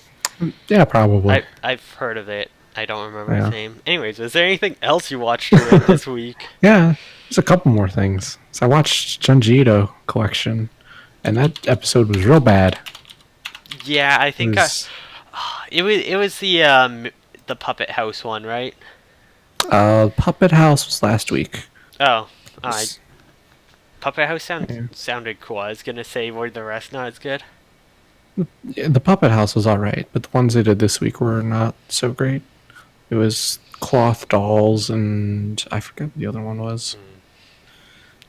yeah, probably. I've heard of it. I don't remember its Yeah. name. Anyways, is there anything else you watched or read this week? Yeah, there's a couple more things. So I watched Junji Ito collection, and that episode was real bad. Yeah, I It think was, it was the Puppet House one, right? Puppet House was last week. Oh, It was- Puppet House Yeah. sounded cool. I was gonna say were the rest not as good. Yeah, the Puppet House was alright, but the ones they did this week were not so great. It was cloth dolls, and I forget what the other one was.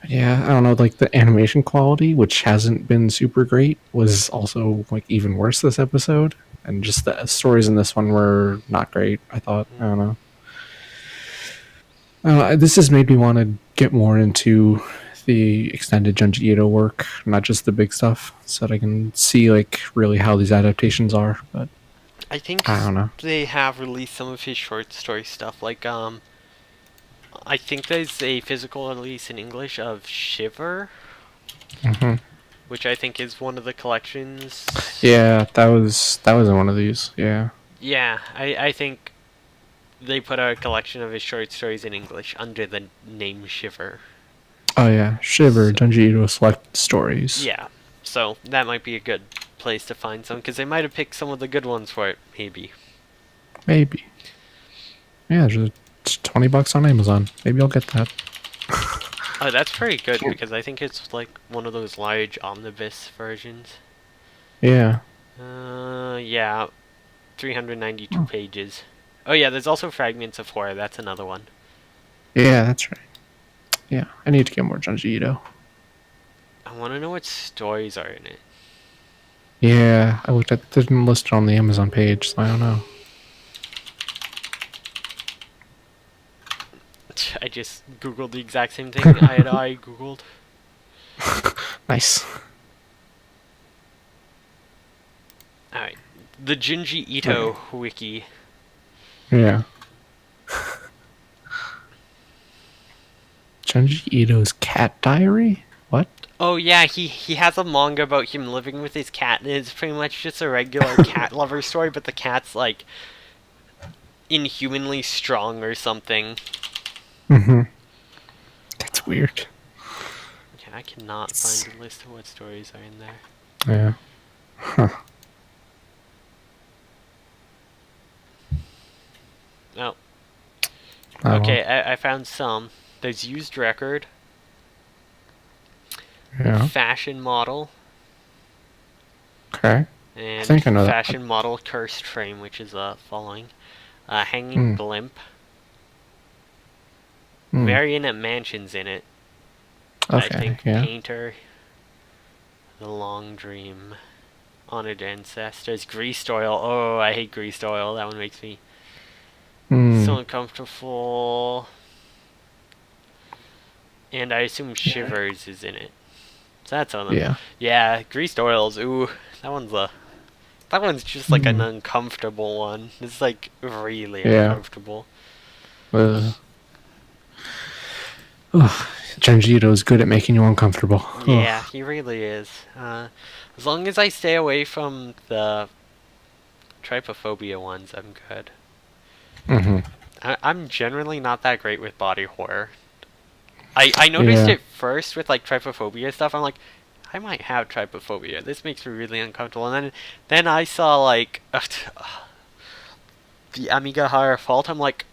But yeah, I don't know, like the animation quality, which hasn't been super great, was also like even worse this episode. And just the stories in this one were not great, I thought. I don't know. This has made me want to get more into the extended Junji Ito work, not just the big stuff, so that I can see like really how these adaptations are. But I think I don't know. they have released some of his short story stuff. Like I think there's a physical release in English of Shiver, hmm which I think is one of the collections. Yeah, that was in one of these. Yeah. Yeah, I think they put out a collection of his short stories in English under the name Shiver. Oh yeah, Shiver, Junji Ito Select Stories. Yeah, so that might be a good place to find some, because they might have picked some of the good ones for it, maybe. Maybe. Yeah, it's $20 on Amazon. Maybe I'll get that. Oh, that's pretty good, because I think it's like one of those large omnibus versions. Yeah. Yeah, 392 pages. Oh yeah, there's also Fragments of Horror, that's another one. Yeah, that's right. Yeah, I need to get more Junji Ito. I want to know what stories are in it. Yeah, I looked at it didn't list it on the Amazon page, so I don't know. I just googled the exact same thing I googled. Nice. Alright, the Junji Ito wiki. Yeah. Junji Ito's Cat Diary? What? Oh yeah, he has a manga about him living with his cat, and it's pretty much just a regular cat lover story, but the cat's like inhumanly strong or something. Mm-hmm. That's weird. Yeah, I cannot find a list of what stories are in there. Yeah. Huh. Oh, Oh, okay, I found some. There's Used Record, Yeah. Fashion Model, Okay. and think I know that Fashion Model Cursed Frame, which is following. Hanging Hmm. Blimp. Hmm. Marionette Mansion's in it. Okay. I think Yeah. Painter, The Long Dream, Honored Ancestors, Greased Oil. Oh, I hate Greased Oil. That one makes me Hmm. so uncomfortable. And I assume Shivers is in it. So that's on them. Yeah. Yeah, Greased Oils. Ooh, that one's just like an Hmm. uncomfortable one. It's like really Yeah. uncomfortable. Ugh. Junji Ito is good at making you uncomfortable. Ugh. Yeah, he really is. As long as I stay away from the trypophobia ones, I'm good. Mm-hmm. I'm generally not that great with body horror. I noticed Yeah. it first with like trypophobia stuff. I'm like, I might have trypophobia. This makes me really uncomfortable. And then I saw like the Amiga Horror Fault. I'm like,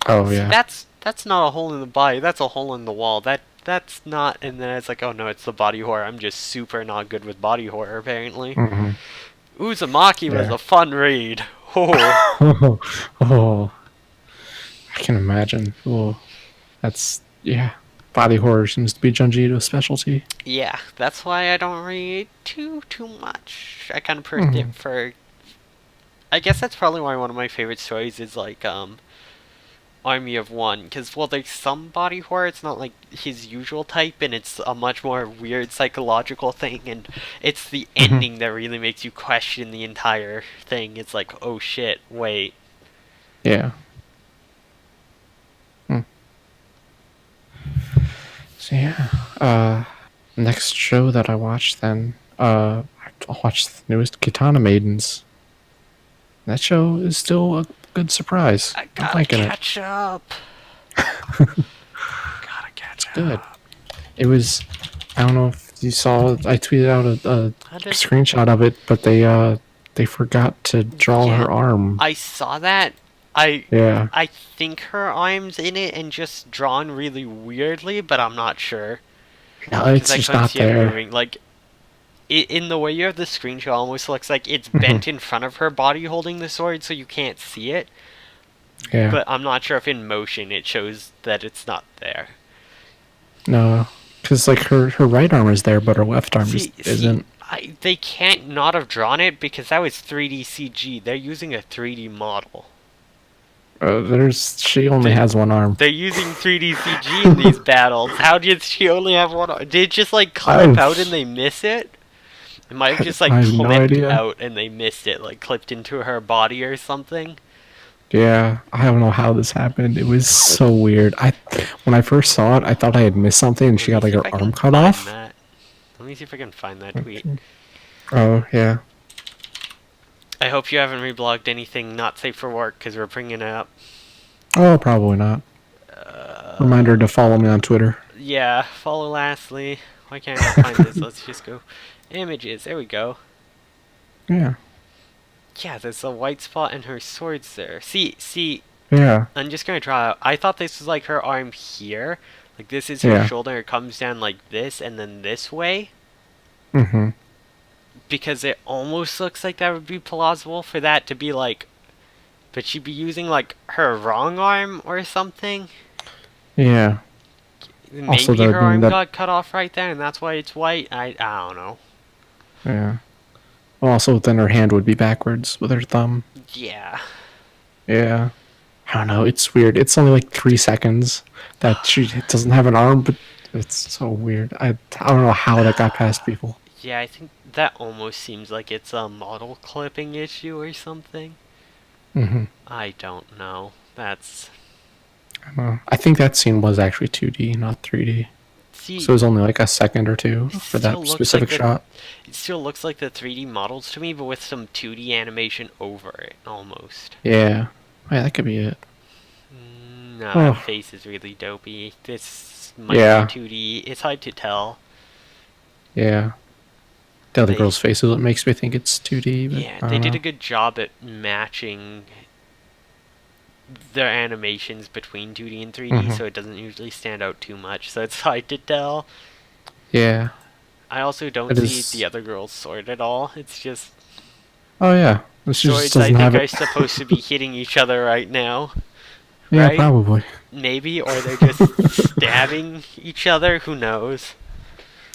Oh yeah. that's not a hole in the body. That's a hole in the wall. That's not. And then it's like, oh no, it's the body horror. I'm just super not good with body horror apparently. Mm-hmm. Uzumaki was Yeah. a fun read. Oh. Oh, I can imagine. Oh, that's yeah. Body horror seems to be Junji Ito's specialty. Yeah, that's why I don't read too much. I kind of predict it for. I guess that's probably why one of my favorite stories is like Army of One, because well, there's some body horror. It's not like his usual type, and it's a much more weird psychological thing, and it's the ending that really makes you question the entire thing. It's like, oh shit, wait. Yeah. So yeah. Next show that I watched then, I watched the newest Katana Maidens. That show is still a good surprise. I I'm gotta liking it. catch up. Gotta catch up. Good. It was. I don't know if you saw. I tweeted out a I did- screenshot of it, but they forgot to draw Yeah, her arm. I saw that. Yeah. I think her arm's in it and just drawn really weirdly, but I'm not sure. No, 'Cause it's I just couldn't not see it there. moving. Like, in the way you have the screenshot, almost looks like it's bent in front of her body holding the sword, so you can't see it. Yeah. But I'm not sure if in motion it shows that it's not there. No, because like her right arm is there, but her left arm just isn't. They can't not have drawn it because that was 3D CG. They're using a 3D model. She only has one arm. They're using 3D CG in these battles. How did she only have one arm? Did it just like clip out and they miss it? It might have just like I have no clipped idea. out and they missed it, like clipped into her body or something. Yeah, I don't know how this happened. It was so weird. When I first saw it, I thought I had missed something, and she got like her arm cut off. Let me see if I can find that tweet. Oh yeah. I hope you haven't reblogged anything not safe for work because we're bringing it up. Oh, probably not. Reminder to follow me on Twitter. Yeah, follow lastly. Why can't I find this? Let's just go. Images, there we go. Yeah. Yeah, there's a white spot in her swords there. See, Yeah. I'm just gonna draw out. I thought this was like her arm here. Like this is her Yeah. shoulder, it comes down like this and then this way. Mm-hmm. Because it almost looks like that would be plausible for that to be like... But she'd be using like her wrong arm or something. Yeah. Also, Maybe that her would mean arm that- got cut off right there and that's why it's white. I don't know. Yeah. Well, also, then her hand would be backwards with her thumb. Yeah. Yeah. I don't know. It's weird. It's only like 3 seconds that she doesn't have an arm, but it's so weird. I don't know how that got past people. Yeah, I think that almost seems like it's a model clipping issue or something. Mm-hmm. I don't know. That's... I think that scene was actually 2D, not 3D. See, So it was only like a second or two It for still that looks specific like the- shot. it still looks like the 3D models to me, but with some 2D animation over it, almost. Yeah. Yeah, that could be it. No, Oh. her face is really dopey. This might Yeah. be 2D. It's hard to tell. Yeah. The other They- girl's face is what makes me think it's 2D. But Yeah, I they don't did know. a good job at matching their animations between 2D and 3D, Mhm. so it doesn't usually stand out too much, so it's hard to tell. Yeah. I also don't It see is- the other girl's sword at all. It's just Oh, yeah. She just swords I doesn't think have are it. supposed to be hitting each other right now. Yeah, right? probably. Maybe, or they're just stabbing each other. Who knows?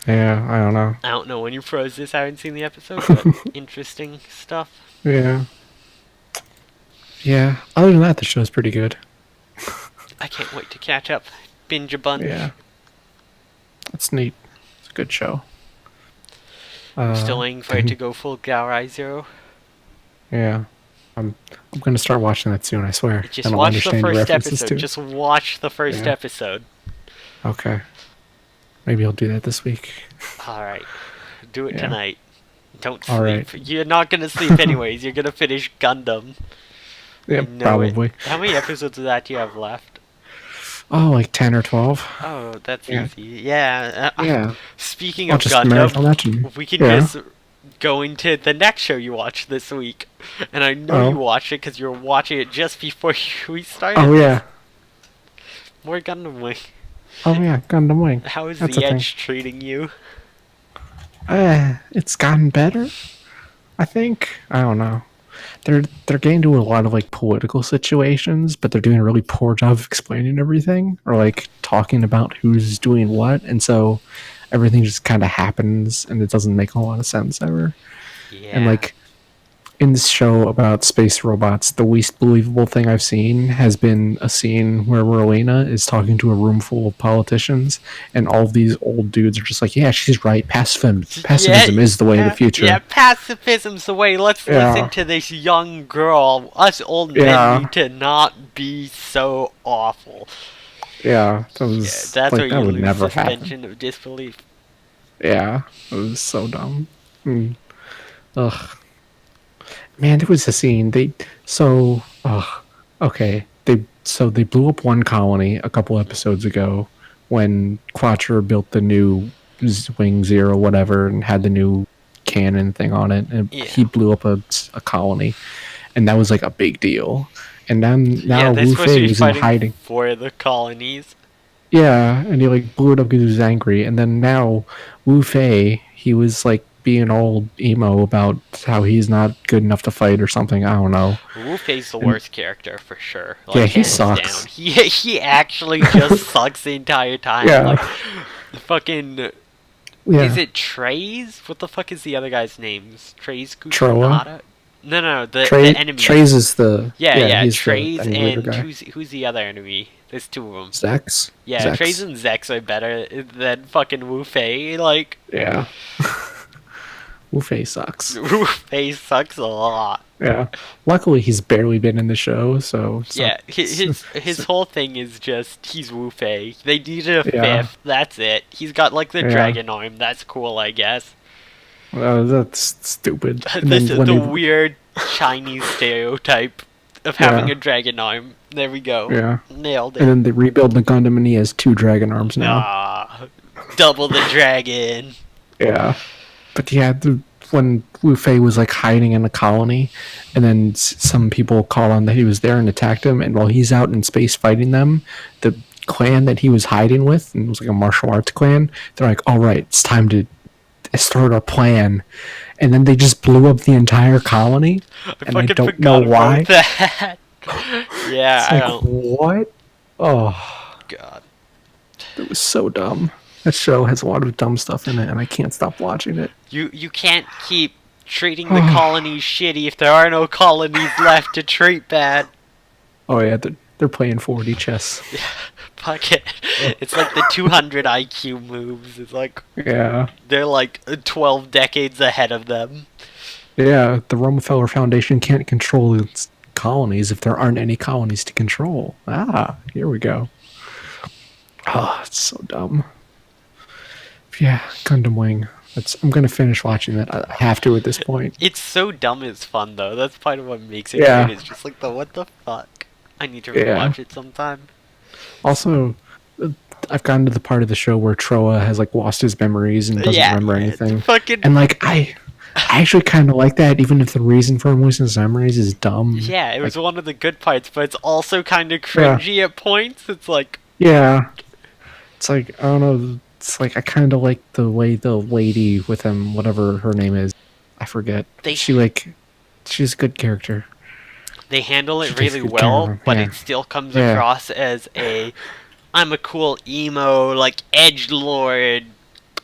Yeah, I don't know. I don't know when you froze this. I haven't seen the episode, but interesting stuff. Yeah. Yeah. Other than that, the show's pretty good. I can't wait to catch up. Binge a bunch. Yeah. That's neat. It's a good show. Still waiting for it to go full Gaurai Zero. Yeah. I'm gonna start watching that soon, I swear. Just I don't watch the understand your first references episode. to it. Just watch the first Yeah. episode. Okay. Maybe I'll do that this week. Alright. Do it Yeah. tonight. Don't sleep. All right. You're not gonna sleep anyways. You're gonna finish Gundam. Yeah, I know it. probably. How many episodes of that do you have left? Oh, like 10 or 12. Oh, that's Yeah. easy. Yeah. Yeah. Speaking I'll of just marathon that Gundam, and- we can yeah. just go into the next show you watched this week. And I know Oh. you watched it because you were watching it just before we started. Oh, yeah. More Gundam Wing. Oh, yeah. Gundam Wing. How is That's the a thing. Edge treating you? It's gotten better, I think. I don't know. They're getting into a lot of like political situations, but they're doing a really poor job of explaining everything or like talking about who's doing what, and so everything just kind of happens and it doesn't make a lot of sense ever. Yeah. And like in this show about space robots, the least believable thing I've seen has been a scene where Rowena is talking to a room full of politicians, and all of these old dudes are just like, "Yeah, she's right. Pacifism is the way of the future." Yeah, pacifism's the way. Let's Yeah. listen to this young girl. Us old men Yeah. need to not be so awful. Yeah, that Yeah, was that's like where that you would lose never happen. suspension of disbelief. Yeah, it was so dumb. Ugh. Man, there was a scene. Okay. They blew up one colony a couple episodes ago when Quattro built the new Wing Zero whatever and had the new cannon thing on it, and Yeah. he blew up a colony, and that was like a big deal. And then Yeah, now they're Wu supposed to Fei be was in fighting hiding. for the colonies. Yeah, and he like blew it up because he was angry. And then now Wu Fei, he was like being all emo about how he's not good enough to fight or something. I don't know. Wu Fei's the worst character for sure. Like, Yeah, he hands sucks. down. He actually just sucks the entire time. Yeah. Like, the fucking. Yeah, Is it Trays? What the fuck is the other guy's name? Trays Troa? Kusanada? No, the enemy. Trace is the Yeah, he's Trays the enemy leader and guy. who's the other enemy? There's two of them. Zex. Yeah, Zex. Trays and Zex are better than fucking Wu Fei. Like, Yeah. Wu Fei sucks. Wu Fei sucks a lot. Yeah. Luckily, he's barely been in the show, so it's Yeah, not- his whole thing is just he's Wu Fei. They needed a Yeah. fifth. That's it. He's got like the Yeah. dragon arm. That's cool, I guess. that's stupid. And This then when the he- weird Chinese stereotype of having Yeah. a dragon arm. There we go. Yeah. Nailed it. And then they rebuild the Gundam, and he has 2 dragon arms now. Ah, double the dragon. Yeah, but yeah, when Wu Fei was like hiding in a colony, and then some people called on that he was there and attacked him, and while he's out in space fighting them, the clan that he was hiding with, and it was like a martial arts clan, they're like, "All right, it's time to start our plan," and then they just blew up the entire colony, and I fucking don't forgot know about why. that. Yeah, It's I like, don't. what? Oh, God. it was so dumb. That show has a lot of dumb stuff in it, and I can't stop watching it. You can't keep treating the colonies shitty if there are no colonies left to treat bad. Oh yeah, they're playing 4D chess. Fuck it. It's like the 200 IQ moves. It's like Yeah. they're like 12 decades ahead of them. Yeah, the Rockefeller Foundation can't control its colonies if there aren't any colonies to control. Ah, here we go. Oh, it's so dumb. Yeah, Gundam Wing. I'm gonna finish watching that. I have to at this point. It's so dumb it's fun though. That's part of what makes it Yeah. great. It's just like the what the fuck. I need to Yeah. rewatch it sometime. Also, I've gotten to the part of the show where Troa has like lost his memories and doesn't remember anything. Fucking And like I actually kind of like that, even if the reason for him losing his memories is dumb. yeah, it was one of the good parts, but it's also kind of cringy at points. It's like Yeah. It's like, I don't know, it's like I kind of like the way the lady with him, whatever her name is, I forget. She's a good character. they handle She it takes really good care of well, him, but yeah. it still comes Yeah. across as I'm a cool emo, like edgelord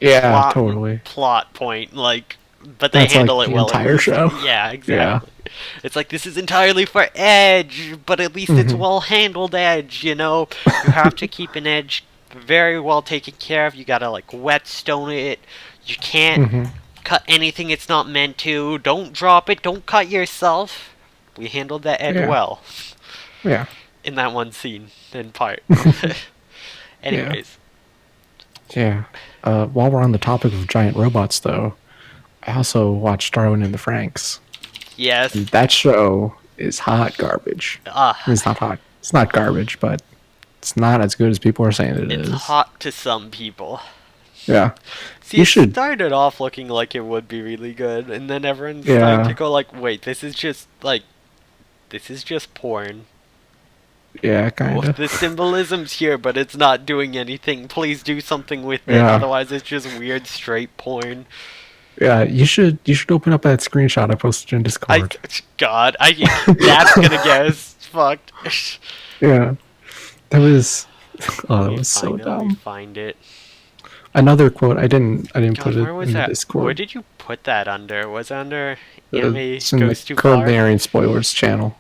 Yeah, totally. plot point, like, but they That's handle like it the well. entire show. Yeah, exactly. It's like this is entirely for Edge, but at least it's Mhm. well handled Edge. You know, you have to keep an Edge very well taken care of. You gotta like whetstone it. You can't Mhm. cut anything it's not meant to. Don't drop it. Don't cut yourself. We handled that Edge Yeah. well Yeah. in that one scene in part. Anyways, Yeah. While we're on the topic of giant robots, though, I also watched Darwin and the Franks. yes. That show is hot garbage. It's not hot. It's not garbage, but it's not as good as people are saying it It's is. hot to some people. Yeah. See, You it should- started off looking like it would be really good, and then everyone Yeah. started to go like, "Wait, this is just porn. Yeah, kind of. The symbolism's here, but it's not doing anything. Please do something with it. Yeah. Otherwise, it's just weird straight porn." Yeah, you should open up that screenshot I posted in Discord. God, that's gonna get us fucked. Yeah. That was oh, that Let me was so find it, let me dumb. Find it. Another quote, I didn't God, put it where was in that? the Discord. Where did you put that under? Was it under anime It's in goes the too currently far? airing spoilers channel.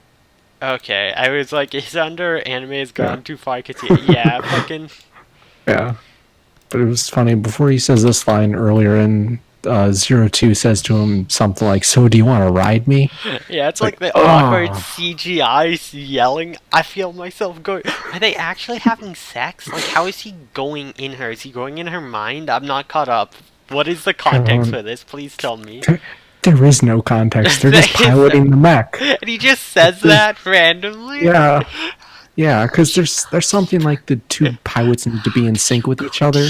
Okay, I was like, is under anime has gone Yeah. too far? Cause yeah, fucking. Yeah. But it was funny, before he says this line earlier in 02 says to him something like, "So do you want to ride me?" Yeah, it's like the oh. awkward CGI yelling. I feel myself going. Are they actually having sex? Like, how is he going in her? Is he going in her mind? I'm not caught up. What is the context Um, for this? Please tell me. there is no context. They're just There is piloting the mech. And he just says that randomly? Yeah, yeah, because there's something like the two pilots need to be in sync with each other.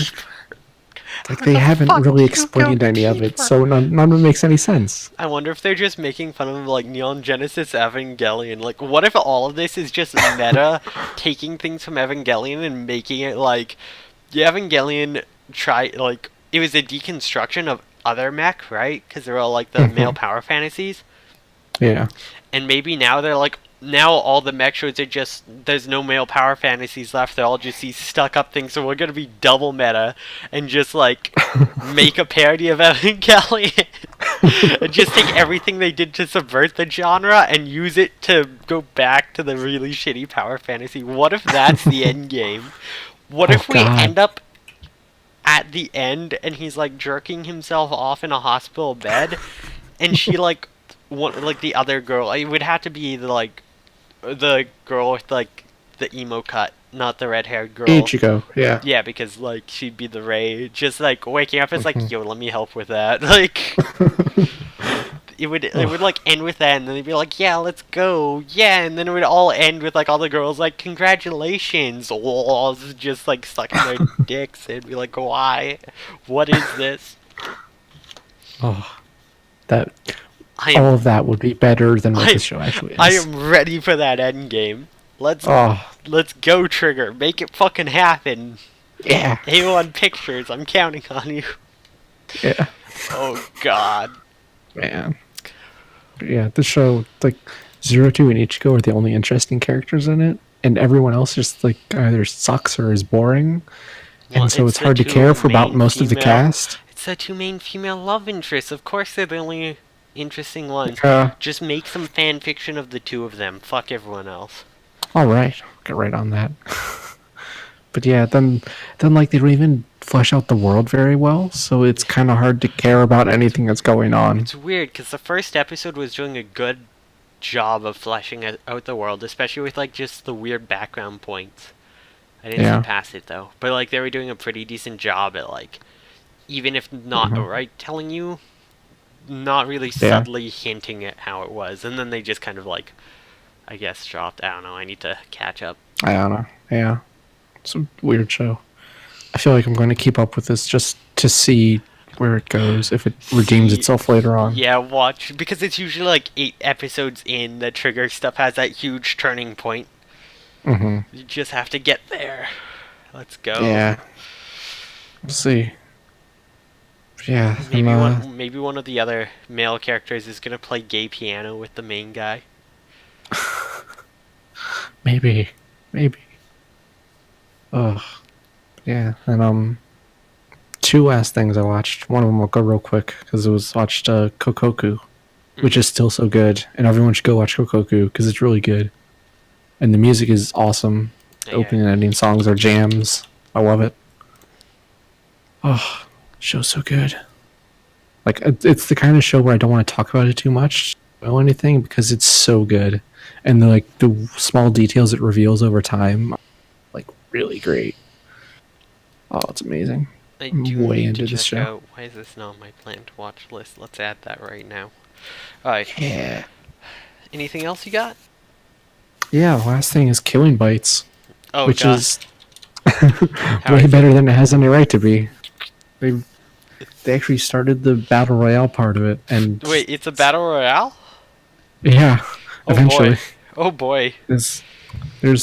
Like they haven't fuck really you explained go any of it, deeper? so none of it makes any sense. I wonder if they're just making fun of like Neon Genesis Evangelion. Like, what if all of this is just meta, taking things from Evangelion and making it like the Evangelion it was a deconstruction of other mech, right? Because they're all like the male power fantasies, Yeah. and maybe now they're like now all the mech shows are just there's no male power fantasies left. They're all just these stuck up things. So we're gonna be double meta and just like make a parody of Evangelion and just take everything they did to subvert the genre and use it to go back to the really shitty power fantasy. What if that's the end game? What if we God. end up at the end and he's like jerking himself off in a hospital bed and she like the other girl, it would have to be the girl with like the emo cut, not the red-haired girl. Ichigo, yeah. Yeah, because like she'd be the Ray, just like waking up. It's like, yo, let me help with that. Like, it would like end with that, and then they'd be like, yeah, let's go, yeah, and then it would all end with like all the girls like, congratulations, all just like sucking their dicks. It'd be like, why? What is this? Oh, that I am all of that would be better than what the show actually is. I am ready for that end game. Let's Oh, go, Trigger. Make it fucking happen. yeah, A1 Pictures, I'm counting on you. yeah, Oh god. man. But yeah, the show, like, Zero Two and Ichigo are the only interesting characters in it, and everyone else just, like, either sucks or is boring, Well, and so it's the hard to two care for about main most of the female- cast. It's the two main female love interests. Of course they're the only interesting ones. Yeah. Just make some fan fiction of the two of them. Fuck everyone else. All right, get right on that. But yeah, then like they don't even flesh out the world very well, so it's kind of hard to care about anything that's going on. It's weird because the first episode was doing a good job of fleshing out the world, especially with like just the weird background points. I didn't Yeah. see past it though, but like they were doing a pretty decent job at like, even if not outright telling you, not really subtly hinting at how it was, and then they just kind of like, I guess, dropped. I don't know. I need to catch up. I don't know. Yeah, it's a weird show. I feel like I'm going to keep up with this just to see where it goes, if it redeems itself later on. Yeah, watch, because it's usually like 8 episodes in that Trigger stuff has that huge turning point. Mm-hmm. You just have to get there. Let's go. Yeah. We'll see. Yeah. Maybe one of the other male characters is gonna play gay piano with the main guy. Maybe. Ugh. Yeah. And 2 last things I watched. One of them I'll go real quick because it was watched Kokoku, which is still so good, and everyone should go watch Kokoku because it's really good, and the music is awesome. The Yeah. opening and ending songs are jams. I love it. Oh, show's so good. Like it's the kind of show where I don't want to talk about it too much or anything because it's so good, and the small details it reveals over time, are, like, really great. Oh, it's amazing. I'm do way need into to this check show. out- Why is this not on my planned watch list? Let's add that right now. Alright. Yeah. Anything else you got? Yeah. The last thing is Killing Bites, Oh, which God. is How way is better than it has any right to be. They actually started the battle royale part of it, and Wait, it's a battle royale? yeah, Oh eventually. boy. Oh boy. There's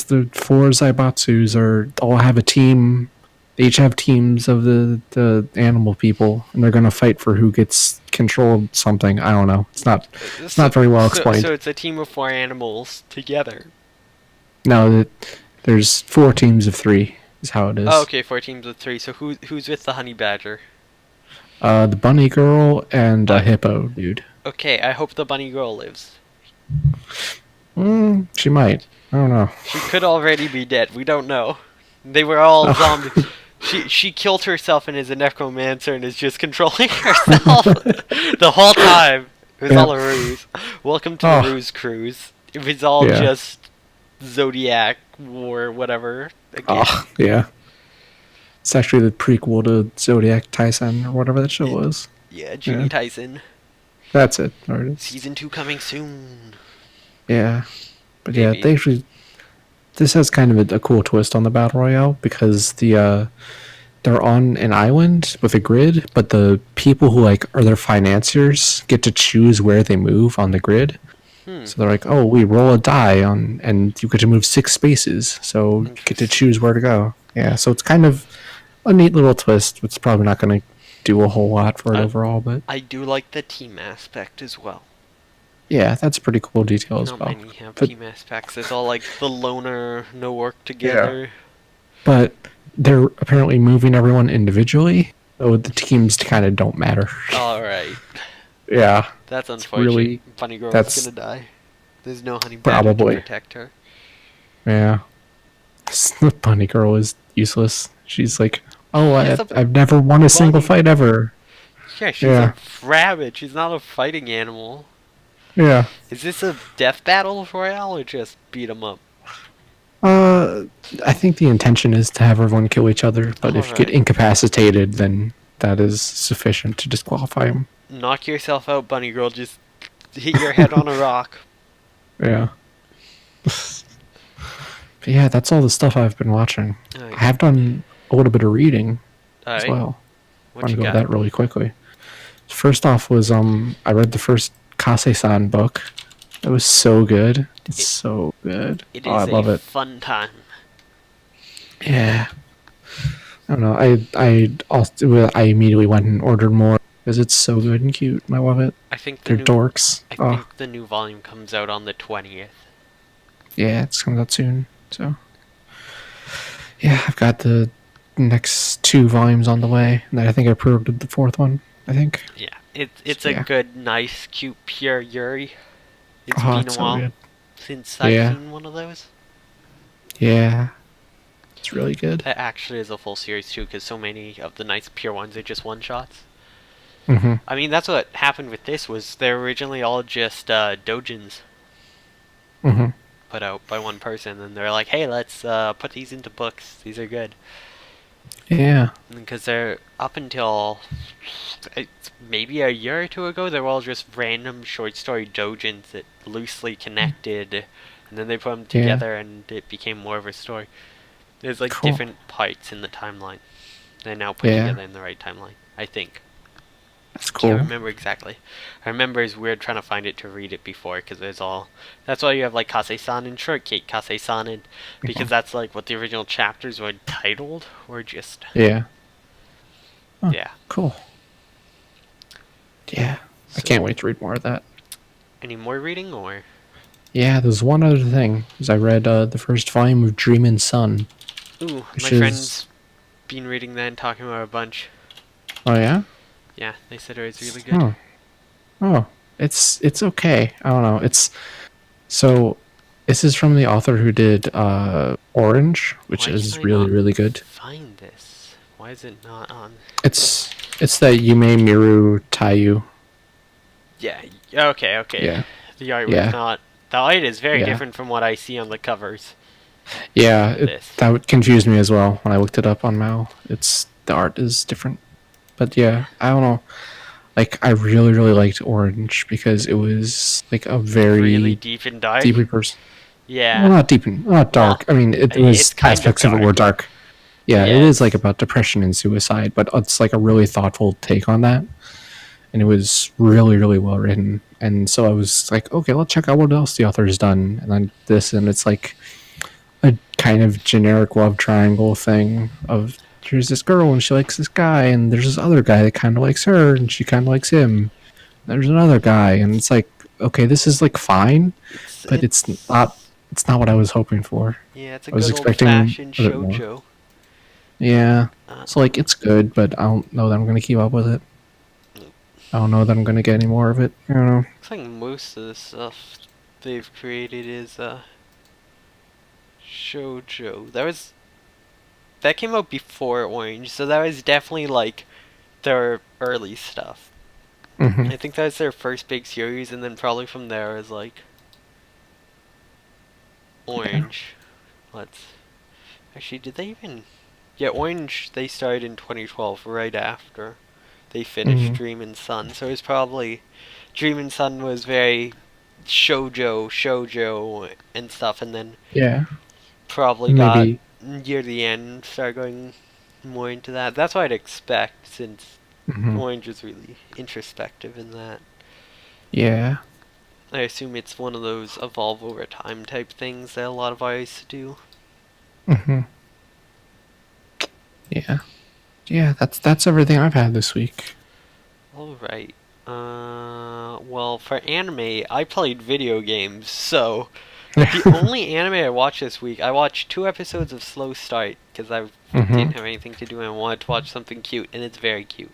the 4 Zaibatsus all have a team. They each have teams of the animal people, and they're gonna fight for who gets control of something. I don't know. It's not very well explained. So it's a team of 4 animals together. No, there's 4 teams of 3 is how it is. Oh, okay, 4 teams of 3. So who's with the honey badger? The bunny girl and a hippo dude. Okay, I hope the bunny girl lives. She might. I don't know. She could already be dead. We don't know. They were all zombies. She killed herself and is a necromancer and is just controlling herself the whole time. It was Yeah. all a ruse. Welcome to Oh. the ruse cruise. It was all Yeah. just Zodiac or whatever. Again. Oh, yeah. It's actually the prequel to Zodiac Tyson or whatever that show was. Yeah, Jimmy Tyson. That's it. There it is. Season 2 coming soon. Yeah. But Maybe. yeah, they actually... This has kind of a cool twist on the Battle Royale because they're on an island with a grid, but the people who like are their financiers get to choose where they move on the grid. So they're like, oh, we roll a die and you get to move 6 spaces, so you get to choose where to go. Yeah, so it's kind of a neat little twist. It's probably not going to do a whole lot for it overall, but I do like the team aspect as well. yeah, that's a pretty cool detail as Not well. many have team aspects. It's all like the loner, no work together. But they're apparently moving everyone individually, so the teams kind of don't matter. Alright. Yeah. That's unfortunate. Really, Bunny Girl's gonna die. There's no Honey Badger Probably. to protect her. Yeah. The bunny girl is useless. She's like, oh, She's I've never won a single fight ever. Yeah, she's a rabbit. She's not a fighting animal. Yeah. Is this a death battle royale or just beat 'em up? I think the intention is to have everyone kill each other, but if you get incapacitated, then that is sufficient to disqualify him. Knock yourself out, Bunny Girl. Just hit your head on a rock. Yeah. But yeah, that's all the stuff I've been watching. I have done a little bit of reading as well. I'm going to go over that really quickly. First off was I read the first Kase-san book. It was so good. It's so good. It is I love it. Fun time. Yeah. I don't know. I immediately went and ordered more because it's so good and cute. And I love it. I think they're dorks. I think the new volume comes out on the 20th. Yeah, it's coming out soon. So yeah, I've got the next 2 volumes on the way, and I think I pre-ordered the 4th one. I think. Yeah, it's a good, nice, cute, pure Yuri. It's been a while since I've seen one of those. Yeah, it's really good. That actually is a full series too, because so many of the nice, pure ones are just one-shots. I mean, that's what happened with this. Was they're originally all just doujins. Put out by one person, and they're like, hey, let's put these into books. These are good. Yeah. Because they're up until maybe a year or 2 ago, they were all just random short story doujins that loosely connected, and then they put them together and it became more of a story. There's like different parts in the timeline. They're now put together in the right timeline, I think. That's cool. I can't remember exactly. I remember it's weird trying to find it to read it before, because there's all... That's why you have like Kase-san and Shortcake Kase-san, and because that's like what the original chapters were titled, or just... Yeah. Oh, yeah. Cool. Yeah. So, I can't wait to read more of that. Any more reading, or...? Yeah, there's one other thing. I read the first volume of Dreamin' Sun. Ooh, my friend's been reading that and talking about it a bunch. Oh, yeah? Yeah, they said it was really good. Oh, it's okay. I don't know. So this is from the author who did Orange, which is really good. Find this. Why is it not on? It's that Yume Miru Taiyu. Yeah. Okay. Yeah. The art was not. The art is very different from what I see on the covers. Yeah, that confused me as well when I looked it up on Mal. The art is different. But yeah, I don't know. Like, I really liked Orange because it was like a very really deep and dark. Deeply person. Yeah. Well, not deep and not dark. Well, I mean, it was aspects of it were dark. Yeah, it is like about depression and suicide, but it's like a really thoughtful take on that. And it was really well written. And so I was like, okay, let's check out what else the author has done. And then and it's like a kind of generic love triangle thing of there's this girl and she likes this guy, and there's this other guy that kind of likes her and she kind of likes him. There's another guy, and it's like, okay, this is like fine, but it's not what I was hoping for. Yeah, it's a good old-fashioned shoujo. Yeah, so like it's good, but I don't know that I'm gonna keep up with it. I don't know that I'm gonna get any more of it. I don't know. Looks like most of the stuff they've created is shoujo. That came out before Orange, so that was definitely like their early stuff. I think that was their first big series, and then probably from there is like Orange. Actually, did they even Yeah, Orange, they started in 2012, right after they finished Dream and Sun. So it was probably... Dream and Sun was very shoujo, and stuff, and then Yeah. probably got Maybe. near the end, started going more into that. That's what I'd expect, since Orange is really introspective in that. Yeah. I assume it's one of those evolve over time type things that a lot of artists do. Yeah. Yeah, that's everything I've had this week. Alright. Well, for anime, I played video games, so... The only anime I watched this week, I watched 2 episodes of Slow Start, because I didn't have anything to do and I wanted to watch something cute, and it's very cute.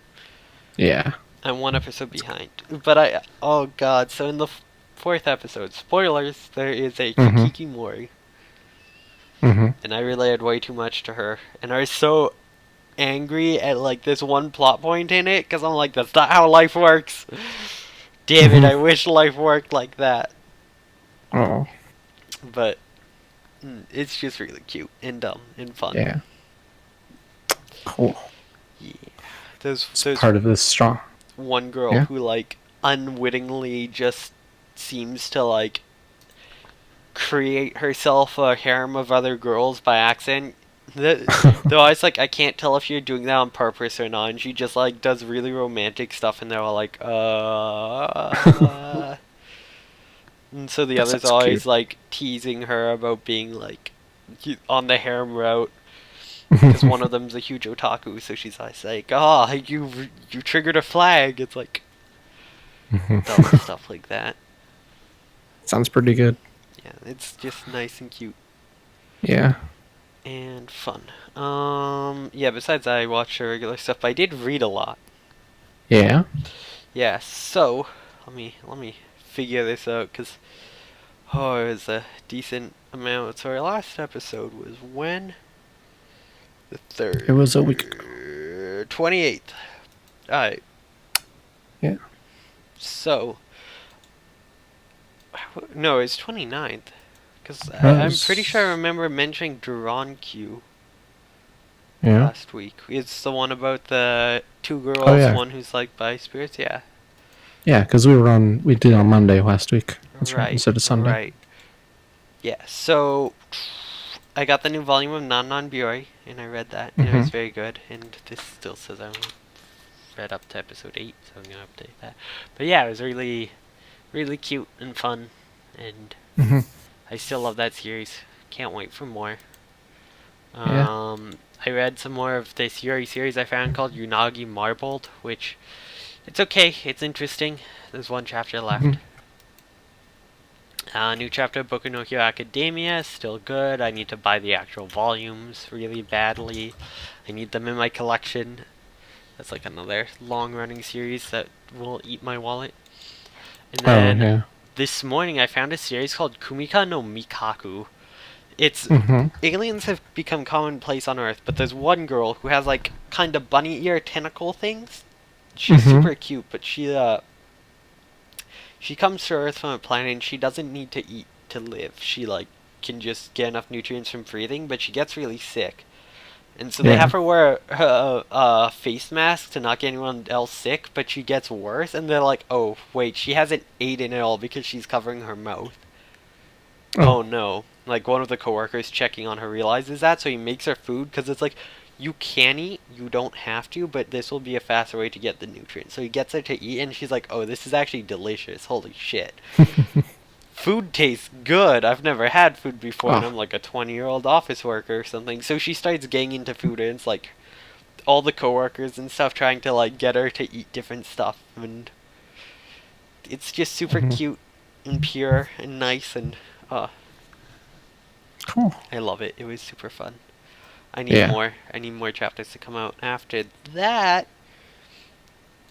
Yeah. I'm 1 episode behind. But oh god, so in the 4th episode, spoilers, there is a Hikikomori. And I relayed way too much to her, and I was so angry at like this one plot point in it, because I'm like, that's not how life works. Damn it, I wish life worked like that. Oh. But it's just really cute and dumb and fun. Yeah. Cool. Yeah. There's part of this strong. one girl who like unwittingly just seems to like create herself a harem of other girls by accident. Though I was like, I can't tell if you're doing that on purpose or not, and she just like does really romantic stuff, and they're all like, And so the others always cute. like teasing her about being like on the harem route, because one of them's a huge otaku, so she's always like, "Oh, you triggered a flag." It's like dumb stuff like that. Sounds pretty good. Yeah, it's just nice and cute. Yeah. And fun. Yeah, besides that, I watched the regular stuff, but I did read a lot. Yeah. Yeah, so, let me figure this out, because, it was a decent amount. So our last episode was when? The 3rd. It was a week ago. 28th. Alright. Yeah. So, no, it's 29th. Because I'm pretty sure I remember mentioning Duran Q last week. It's the one about the 2 girls, one who's like by spirits, yeah. Yeah, because we did on Monday last week. That's right, instead of Sunday. Right. Yeah, so I got the new volume of Non Non Biori, and I read that, and it was very good. And this still says I only read up to episode 8, so I'm going to update that. But yeah, it was really, really cute and fun, and I still love that series. Can't wait for more. I read some more of this Yuri series I found called Unagi Marbled, which, it's okay, it's interesting. There's 1 chapter left. New chapter of Boku no Hero Academia, still good. I need to buy the actual volumes really badly. I need them in my collection. That's like another long-running series that will eat my wallet. And then this morning I found a series called Kumika no Mikaku. It's aliens have become commonplace on Earth, but there's one girl who has like kind of bunny ear tentacle things. She's super cute, but she comes to Earth from a planet and she doesn't need to eat to live. She like can just get enough nutrients from breathing, but she gets really sick. And so they have her wear a face mask to not get anyone else sick, but she gets worse, and they're like, oh, wait, she hasn't eaten at all because she's covering her mouth. Oh no. Like, one of the coworkers checking on her realizes that, so he makes her food, because it's like, you can eat, you don't have to, but this will be a faster way to get the nutrients. So he gets her to eat, and she's like, oh, this is actually delicious, holy shit. Food tastes good. I've never had food before, and I'm like a 20-year-old office worker or something. So she starts getting into food, and it's like all the coworkers and stuff trying to like get her to eat different stuff, and it's just super cute and pure and nice, and cool. I love it. It was super fun. I need more. I need more chapters to come out after that.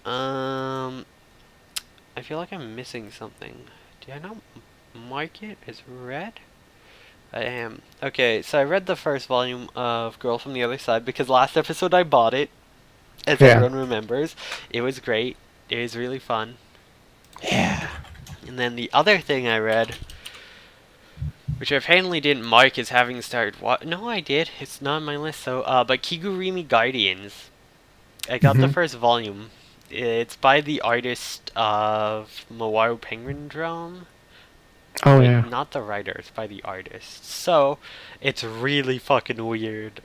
I feel like I'm missing something. Did I not mark it as read? I am. Okay, so I read the first volume of Girl from the Other Side because last episode I bought it, as everyone remembers. It was great. It was really fun. Yeah. And then the other thing I read which I apparently didn't mark as having started. What? No, I did. It's not on my list, so. But Kigurumi Guardians. I got the first volume. It's by the artist of Mawaru Penguin Drum. Oh Wait, yeah. not the writer. It's by the artist. So, it's really fucking weird.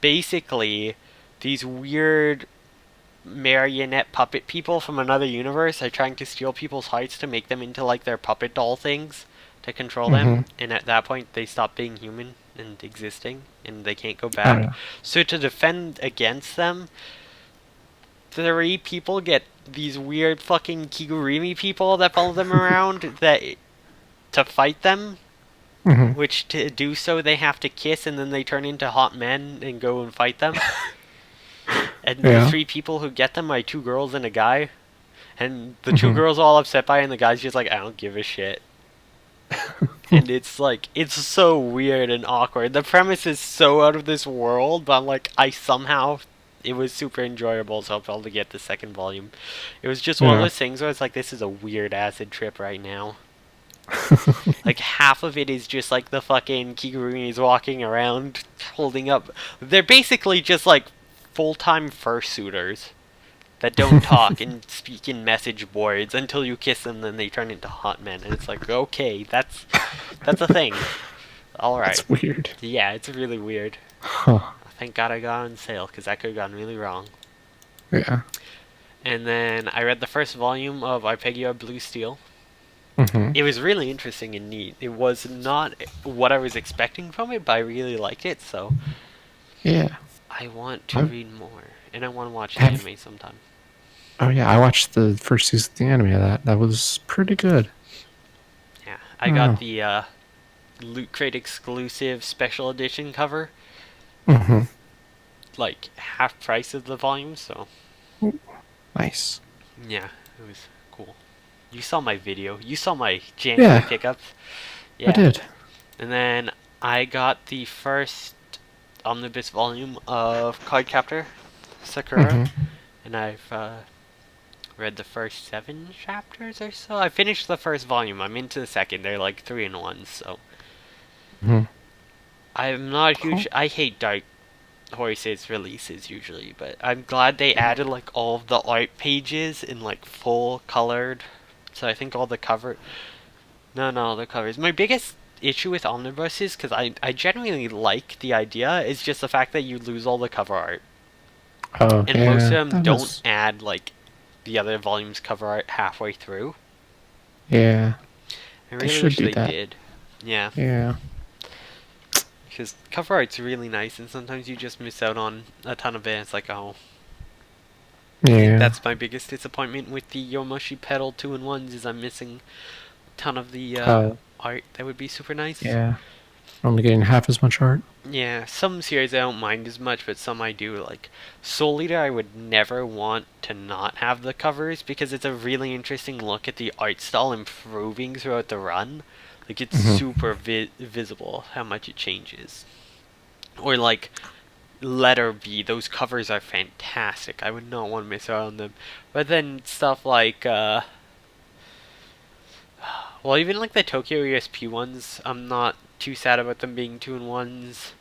Basically, these weird marionette puppet people from another universe are trying to steal people's hearts to make them into like their puppet doll things to control them, and at that point they stop being human and existing and they can't go back. Oh, yeah. So to defend against them, 3 people get these weird fucking Kigurumi people that follow them around that to fight them, which to do so they have to kiss and then they turn into hot men and go and fight them. And the 3 people who get them are 2 girls and a guy. And the 2 girls are all upset by it, and the guy's just like, I don't give a shit. And it's like, it's so weird and awkward. The premise is so out of this world, but I'm like, it was super enjoyable, so I'll probably get the second volume. It was just one of those things where it's like, this is a weird acid trip right now. Like, half of it is just like the fucking Kigurumis walking around, holding up. They're basically just like full-time fursuiters that don't talk and speak in message boards until you kiss them, then they turn into hot men. And it's like, okay, that's a thing. All right. That's weird. Yeah, it's really weird. Huh. Thank God I got on sale, because that could have gone really wrong. Yeah. And then I read the first volume of Arpeggio Blue Steel. It was really interesting and neat. It was not what I was expecting from it, but I really liked it, so Yeah. I want to read more. And I want to watch the anime sometime. Oh yeah, I watched the first season of the anime of that. That was pretty good. Yeah, I got the Loot Crate exclusive special edition cover. Like, half price of the volume, so Nice. yeah, it was cool. You saw my video. You saw my January pickups. Yeah. I did. And then I got the first omnibus volume of Cardcaptor Sakura, and I've read the first 7 chapters or so. I finished the first volume. I'm into the second. They're like 3-in-1, so I'm not a huge. I hate Dark Horse's releases usually, but I'm glad they added like all of the art pages in like full colored. So I think all the cover. No, the covers. My biggest issue with omnibuses, because I genuinely like the idea, is just the fact that you lose all the cover art. Oh, And most of them don't add like the other volumes cover art halfway through. Yeah. I really wish they did. Yeah. Yeah. Because cover art's really nice, and sometimes you just miss out on a ton of it. It's like, oh. Yeah. That's my biggest disappointment with the Yomoshi Pedal 2-in-1s, is I'm missing a ton of the art that would be super nice. Yeah. Only getting half as much art. Yeah, some series I don't mind as much, but some I do. Like Soul Eater, I would never want to not have the covers, because it's a really interesting look at the art style improving throughout the run. Like, it's super visible how much it changes. Or like Letter B, those covers are fantastic. I would not want to miss out on them. But then stuff like well, even like the Tokyo ESP ones, I'm not too sad about them being 2-in-1s.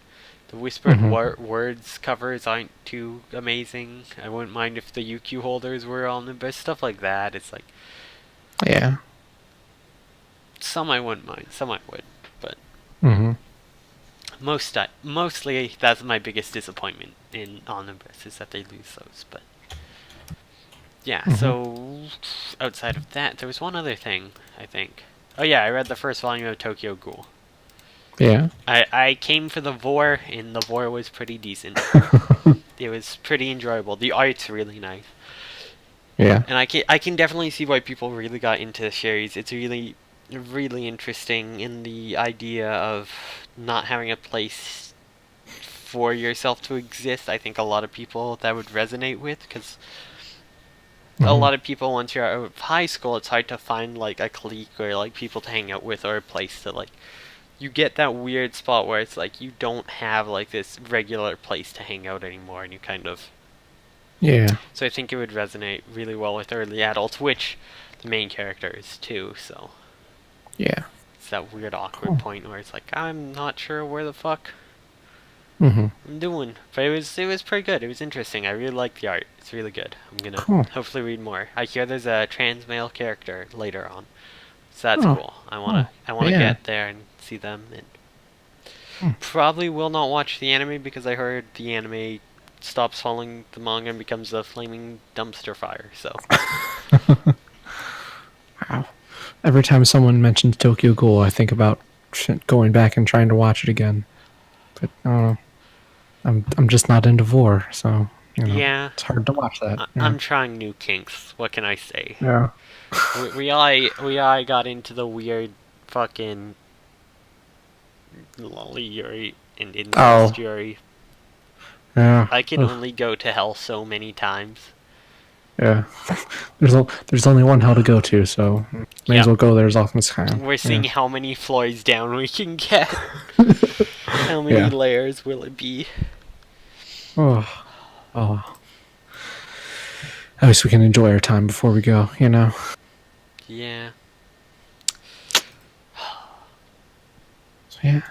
The Whispered Words covers aren't too amazing. I wouldn't mind if the UQ holders were on them, but stuff like that, it's like, Yeah. some I wouldn't mind, some I would, but mostly that's my biggest disappointment in Omnibus, is that they lose those. But yeah, so outside of that, there was one other thing, I think. Oh yeah, I read the first volume of Tokyo Ghoul. Yeah. I came for the Vor, and the Vor was pretty decent. It was pretty enjoyable. The art's really nice. Yeah. And I can definitely see why people really got into the series. It's really interesting in the idea of not having a place for yourself to exist. I think a lot of people that would resonate with, because a lot of people, once you're out of high school, it's hard to find like a clique or like people to hang out with, or a place to like, you get that weird spot where it's like you don't have like this regular place to hang out anymore, and you kind of. Yeah. So I think it would resonate really well with early adults, which the main character is too, so. Yeah. It's that weird awkward point where it's like, I'm not sure where the fuck Mm-hmm. I'm doing. But it was pretty good. It was interesting. I really like the art. It's really good. I'm gonna Cool. hopefully read more. I hear there's a trans male character later on. So that's Oh. cool. I wanna Yeah. get there and see them, and probably will not watch the anime because I heard the anime stops following the manga and becomes a flaming dumpster fire. So Wow. Every time someone mentions Tokyo Ghoul, I think about going back and trying to watch it again. But I don't know. I'm just not into vor, so yeah, it's hard to watch that. Yeah. I'm trying new kinks. What can I say? Yeah. We all got into the weird fucking lolly yuri and incest yuri. Yeah. I can Ugh. only go to hell so many times. Yeah. There's only one hell to go to, so may as well go there as often as can. We're seeing how many floors down we can get. How many layers will it be? Oh. At least we can enjoy our time before we go, Yeah. So yeah.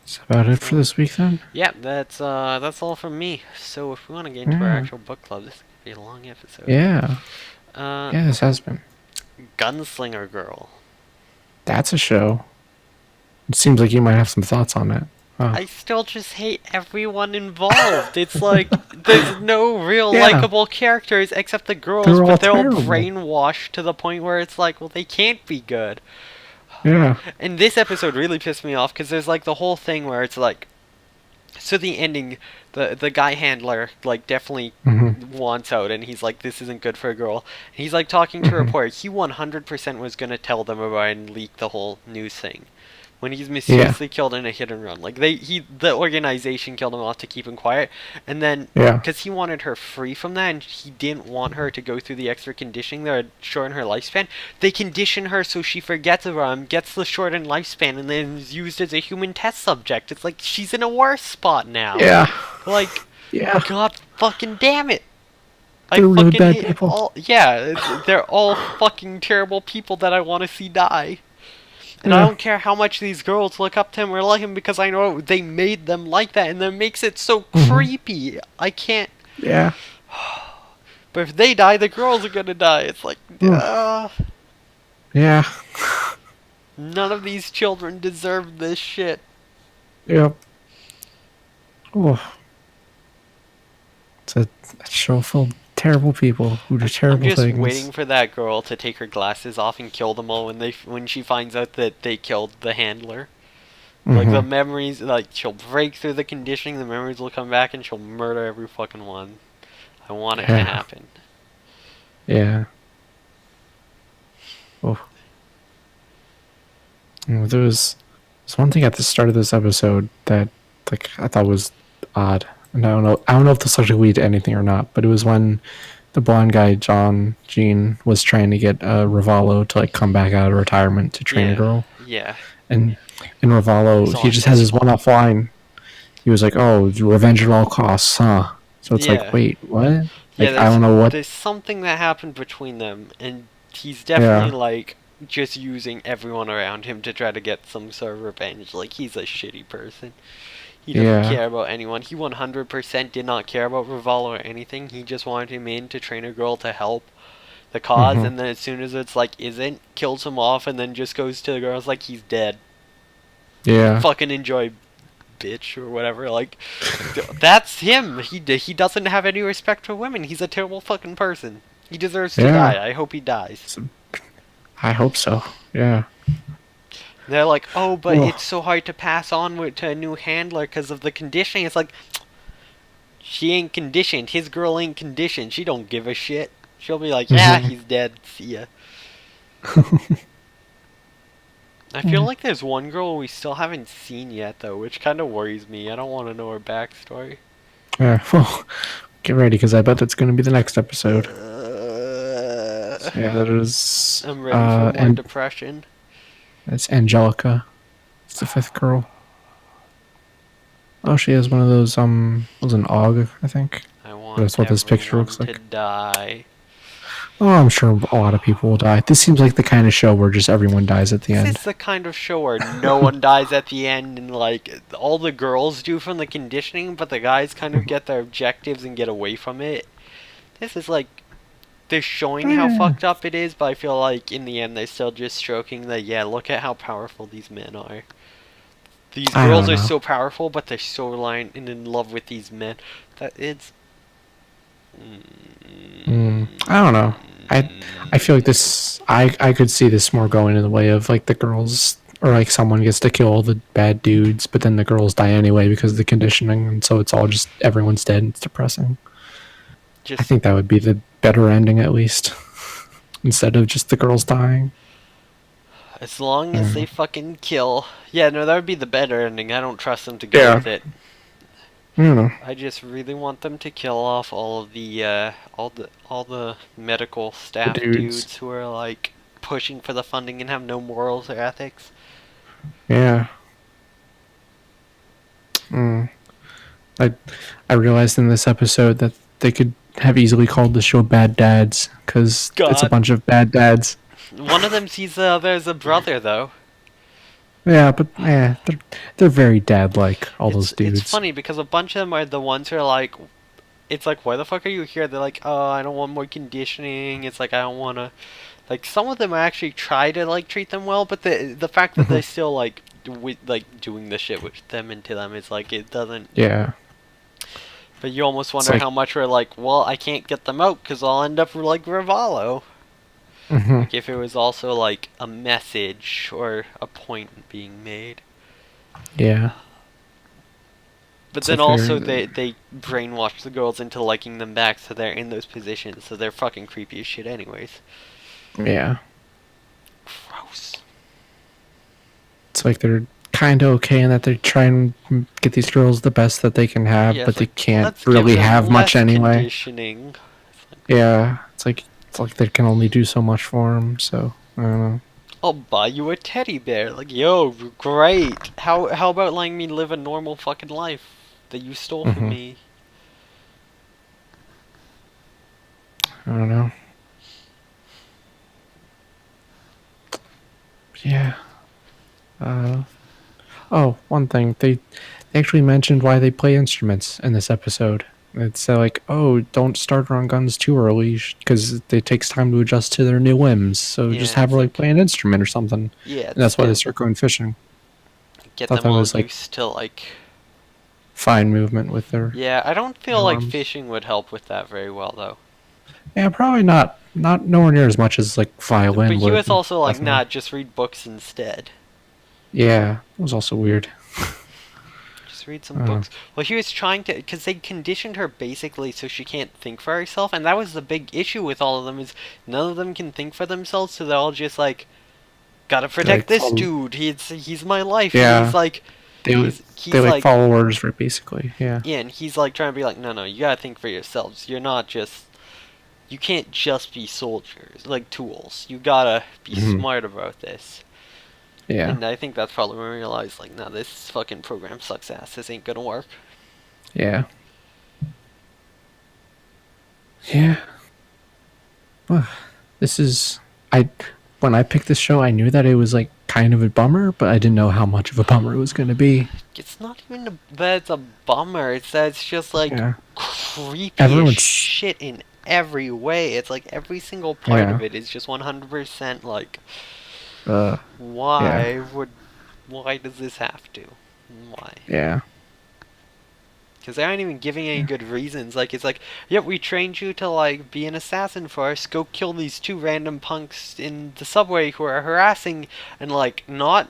That's about it for this week then. Yeah, that's all from me. So if we want to get into our actual book club, this could be a long episode. Yeah. Yeah, this has been. Gunslinger Girl. That's a show. It seems like you might have some thoughts on it. Wow. I still just hate everyone involved. It's like there's no real Yeah. likable characters except the girls, They're all but they're all terrible. brainwashed to the point where it's like, well, they can't be good. Yeah. And this episode really pissed me off because there's like the whole thing where it's like, so the ending, the guy handler like definitely wants out, and he's like, this isn't good for a girl. And he's like talking to a reporter. He 100% was gonna tell them about it and leak the whole news thing. When he's mysteriously killed in a hit and run, like the organization killed him off to keep him quiet, and then because he wanted her free from that, and he didn't want her to go through the extra conditioning that would shorten her lifespan. They condition her so she forgets about him, gets the shortened lifespan, and then is used as a human test subject. It's like she's in a worse spot now. Yeah. Like, Yeah. God fucking damn it! They're really fucking bad hate people. all. Yeah, they're all fucking terrible people that I want to see die. And I don't care how much these girls look up to him or like him because I know they made them like that, and that makes it so creepy. I can't. Yeah. But if they die, the girls are gonna die. It's like, Yeah. none of these children deserve this shit. Yep. Oh. It's a show full of terrible people who do terrible I'm just things. waiting for that girl to take her glasses off and kill them all when she finds out that they killed the handler. Like the memories, like she'll break through the conditioning, the memories will come back, and she'll murder every fucking one. I want it to happen. Yeah. Oh. There's one thing at the start of this episode that I thought was odd. And I don't know if this actually lead to anything or not, but it was when the blonde guy, Gene, was trying to get Ravallo to come back out of retirement to train a girl. Yeah. And in Ravallo, he just has his one-off line. He was like, "Oh, revenge at all costs, huh?" So it's like, wait, what? I don't know what. There's something that happened between them, and he's definitely just using everyone around him to try to get some sort of revenge. Like, he's a shitty person. He doesn't care about anyone. He 100% did not care about Ravallo or anything. He just wanted him in to train a girl to help the cause, and then as soon as it's isn't, kills him off, and then just goes to the girls like he's dead. Yeah. Fucking enjoy, bitch, or whatever. That's him. He doesn't have any respect for women. He's a terrible fucking person. He deserves to die. I hope he dies. I hope so. Yeah. They're like, oh, but it's so hard to pass on to a new handler because of the conditioning. It's like, she ain't conditioned. His girl ain't conditioned. She don't give a shit. She'll be like, yeah, he's dead. See ya. I feel like there's one girl we still haven't seen yet, though, which kind of worries me. I don't want to know her backstory. Yeah, well, get ready, because I bet that's going to be the next episode. Yeah, that is... I'm ready for more depression. It's Angelica. It's the fifth girl. Oh, she has one of those, was an AUG, I think. I want That's what this picture looks everyone like. to die. Oh, I'm sure a lot of people will die. This seems like the kind of show where just everyone dies at the This end. is the kind of show where no one dies at the end, and like all the girls do from the conditioning, but the guys kind of get their objectives and get away from it. This is like they're showing how Eh, fucked up it is, but I feel like in the end they're still just stroking the yeah, look at how powerful these men are. These I girls don't are know. so powerful, but they're so reliant and in love with these men that it's. I don't know. I feel like this. I could see this more going in the way of like the girls, or like someone gets to kill all the bad dudes, but then the girls die anyway because of the conditioning, and so it's all just everyone's dead. It's depressing. I Just think that would be the better ending, at least, instead of just the girls dying. as long I as don't they know. fucking kill. Yeah, no, that would be the better ending. I don't trust them to go Yeah. with it. I don't know. I just really want them to kill off all of the all the medical The staff dudes. dudes who are like pushing for the funding and have no morals or ethics. Yeah. I I realized in this episode that they could have easily called the show Bad Dads because it's a God. bunch of bad dads. One of them sees the other as a brother though. Yeah, but they're very dad-like. All those It's dudes. funny because a bunch of them are the ones who are like, it's like, why the fuck are you here? They're like, oh, I don't want more conditioning. It's like I don't want to. Like some of them actually try to like treat them well, but the fact that they still like like doing the shit with them into them is like it doesn't. Yeah, But you almost it's wonder like how much we're like, well, I can't get them out because I'll end up like Rivalo. mhm, Like if it was also like a message or a point being made. yeah, But it's then like also they're they brainwash the girls into liking them back, so they're in those positions, so they're fucking creepy as shit anyways. yeah, Gross. it's like they're kind of okay in that they try and get these girls the best that they can have, Yeah, but it's they like, can't let's give really them have much less anyway. conditioning. Yeah, it's like they can only do so much for them. So I don't know. I'll buy you a teddy bear. Like, yo, great. How about letting me live a normal fucking life that you stole from Mhm. me? I don't know. Yeah. Oh, one thing they actually mentioned why they play instruments in this episode. It's like, oh, don't start her on guns too early because it takes time to adjust to their new limbs. So just Yeah, have it's her like like play an instrument or something. yeah, And it's that's why they to start going fishing. get Thought them that all was like used to like. fine movement with Yeah, I don't their feel like arms. fishing would help with that very well though. Yeah, probably not nowhere near as much as like But violin he would. was also like, nah, Definitely. just read books instead. Yeah, it was also weird. Just read some Uh, books. Well, he was trying to, because they conditioned her basically so she can't think for herself, and that was the big issue with all of them is none of them can think for themselves, so they're all just like, gotta protect like this dude. He's my life. And yeah, he's like, they he's like like, follow orders for basically. Yeah. yeah, and he's like trying to be like, no, you gotta think for yourselves. You're not just, you can't just be soldiers, like tools. You gotta be Mhm. smart about this. Yeah. And I think that's probably when we realized, like, nah, this fucking program sucks ass. This ain't gonna work. Yeah. Yeah. Well, this is I when I picked this show, I knew that it was like kind of a bummer, but I didn't know how much of a bummer it was going to be. It's not even that it's a bummer. It's that it's just like Yeah. creepy as Everyone's shit in every way. It's like every single part yeah. of it is just 100% like, Uh why why does this have to? Why? yeah. Because they aren't even giving any good reasons. Like, it's like, yep, we trained you to, like, be an assassin for us. Go kill these two random punks in the subway who are harassing and, like, not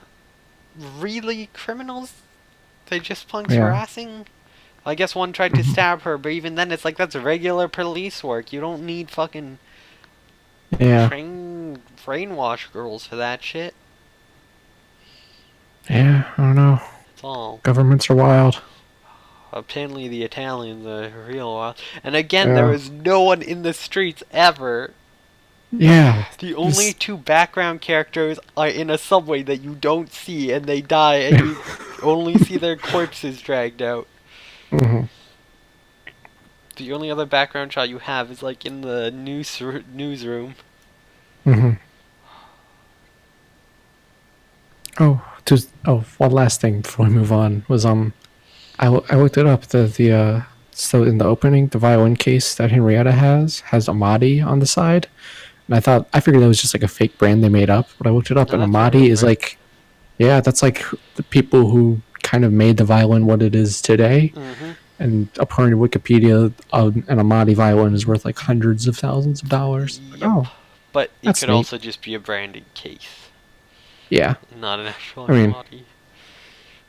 really criminals. They're just punks Yeah. harassing. I guess one tried to stab her, but even then, it's like, that's regular police work. You don't need fucking Yeah. brainwash girls for that shit. Yeah, I don't know. It's all. Governments are wild. Apparently the Italians are real wild. And again, there Yeah. was no one in the streets ever. Yeah. The only two background characters are in a subway that you don't see, and they die, and you only see their corpses dragged out. hmm The only other background shot you have is like in the newsroom. Mm-hmm. One last thing before we move on was I looked it up. So in the opening, the violin case that Henrietta has Amadi on the side, and I figured that was just like a fake brand they made up. But I looked it up, No, and that's Amadi is real. like, yeah, that's like the people who kind of made the violin what it is today. Mm-hmm. And according to Wikipedia, an Amadi violin is worth like hundreds of thousands of dollars. Like, Yep. oh, But it that's could neat. also just be a branded case, Yeah, not an actual I mean, Amadi.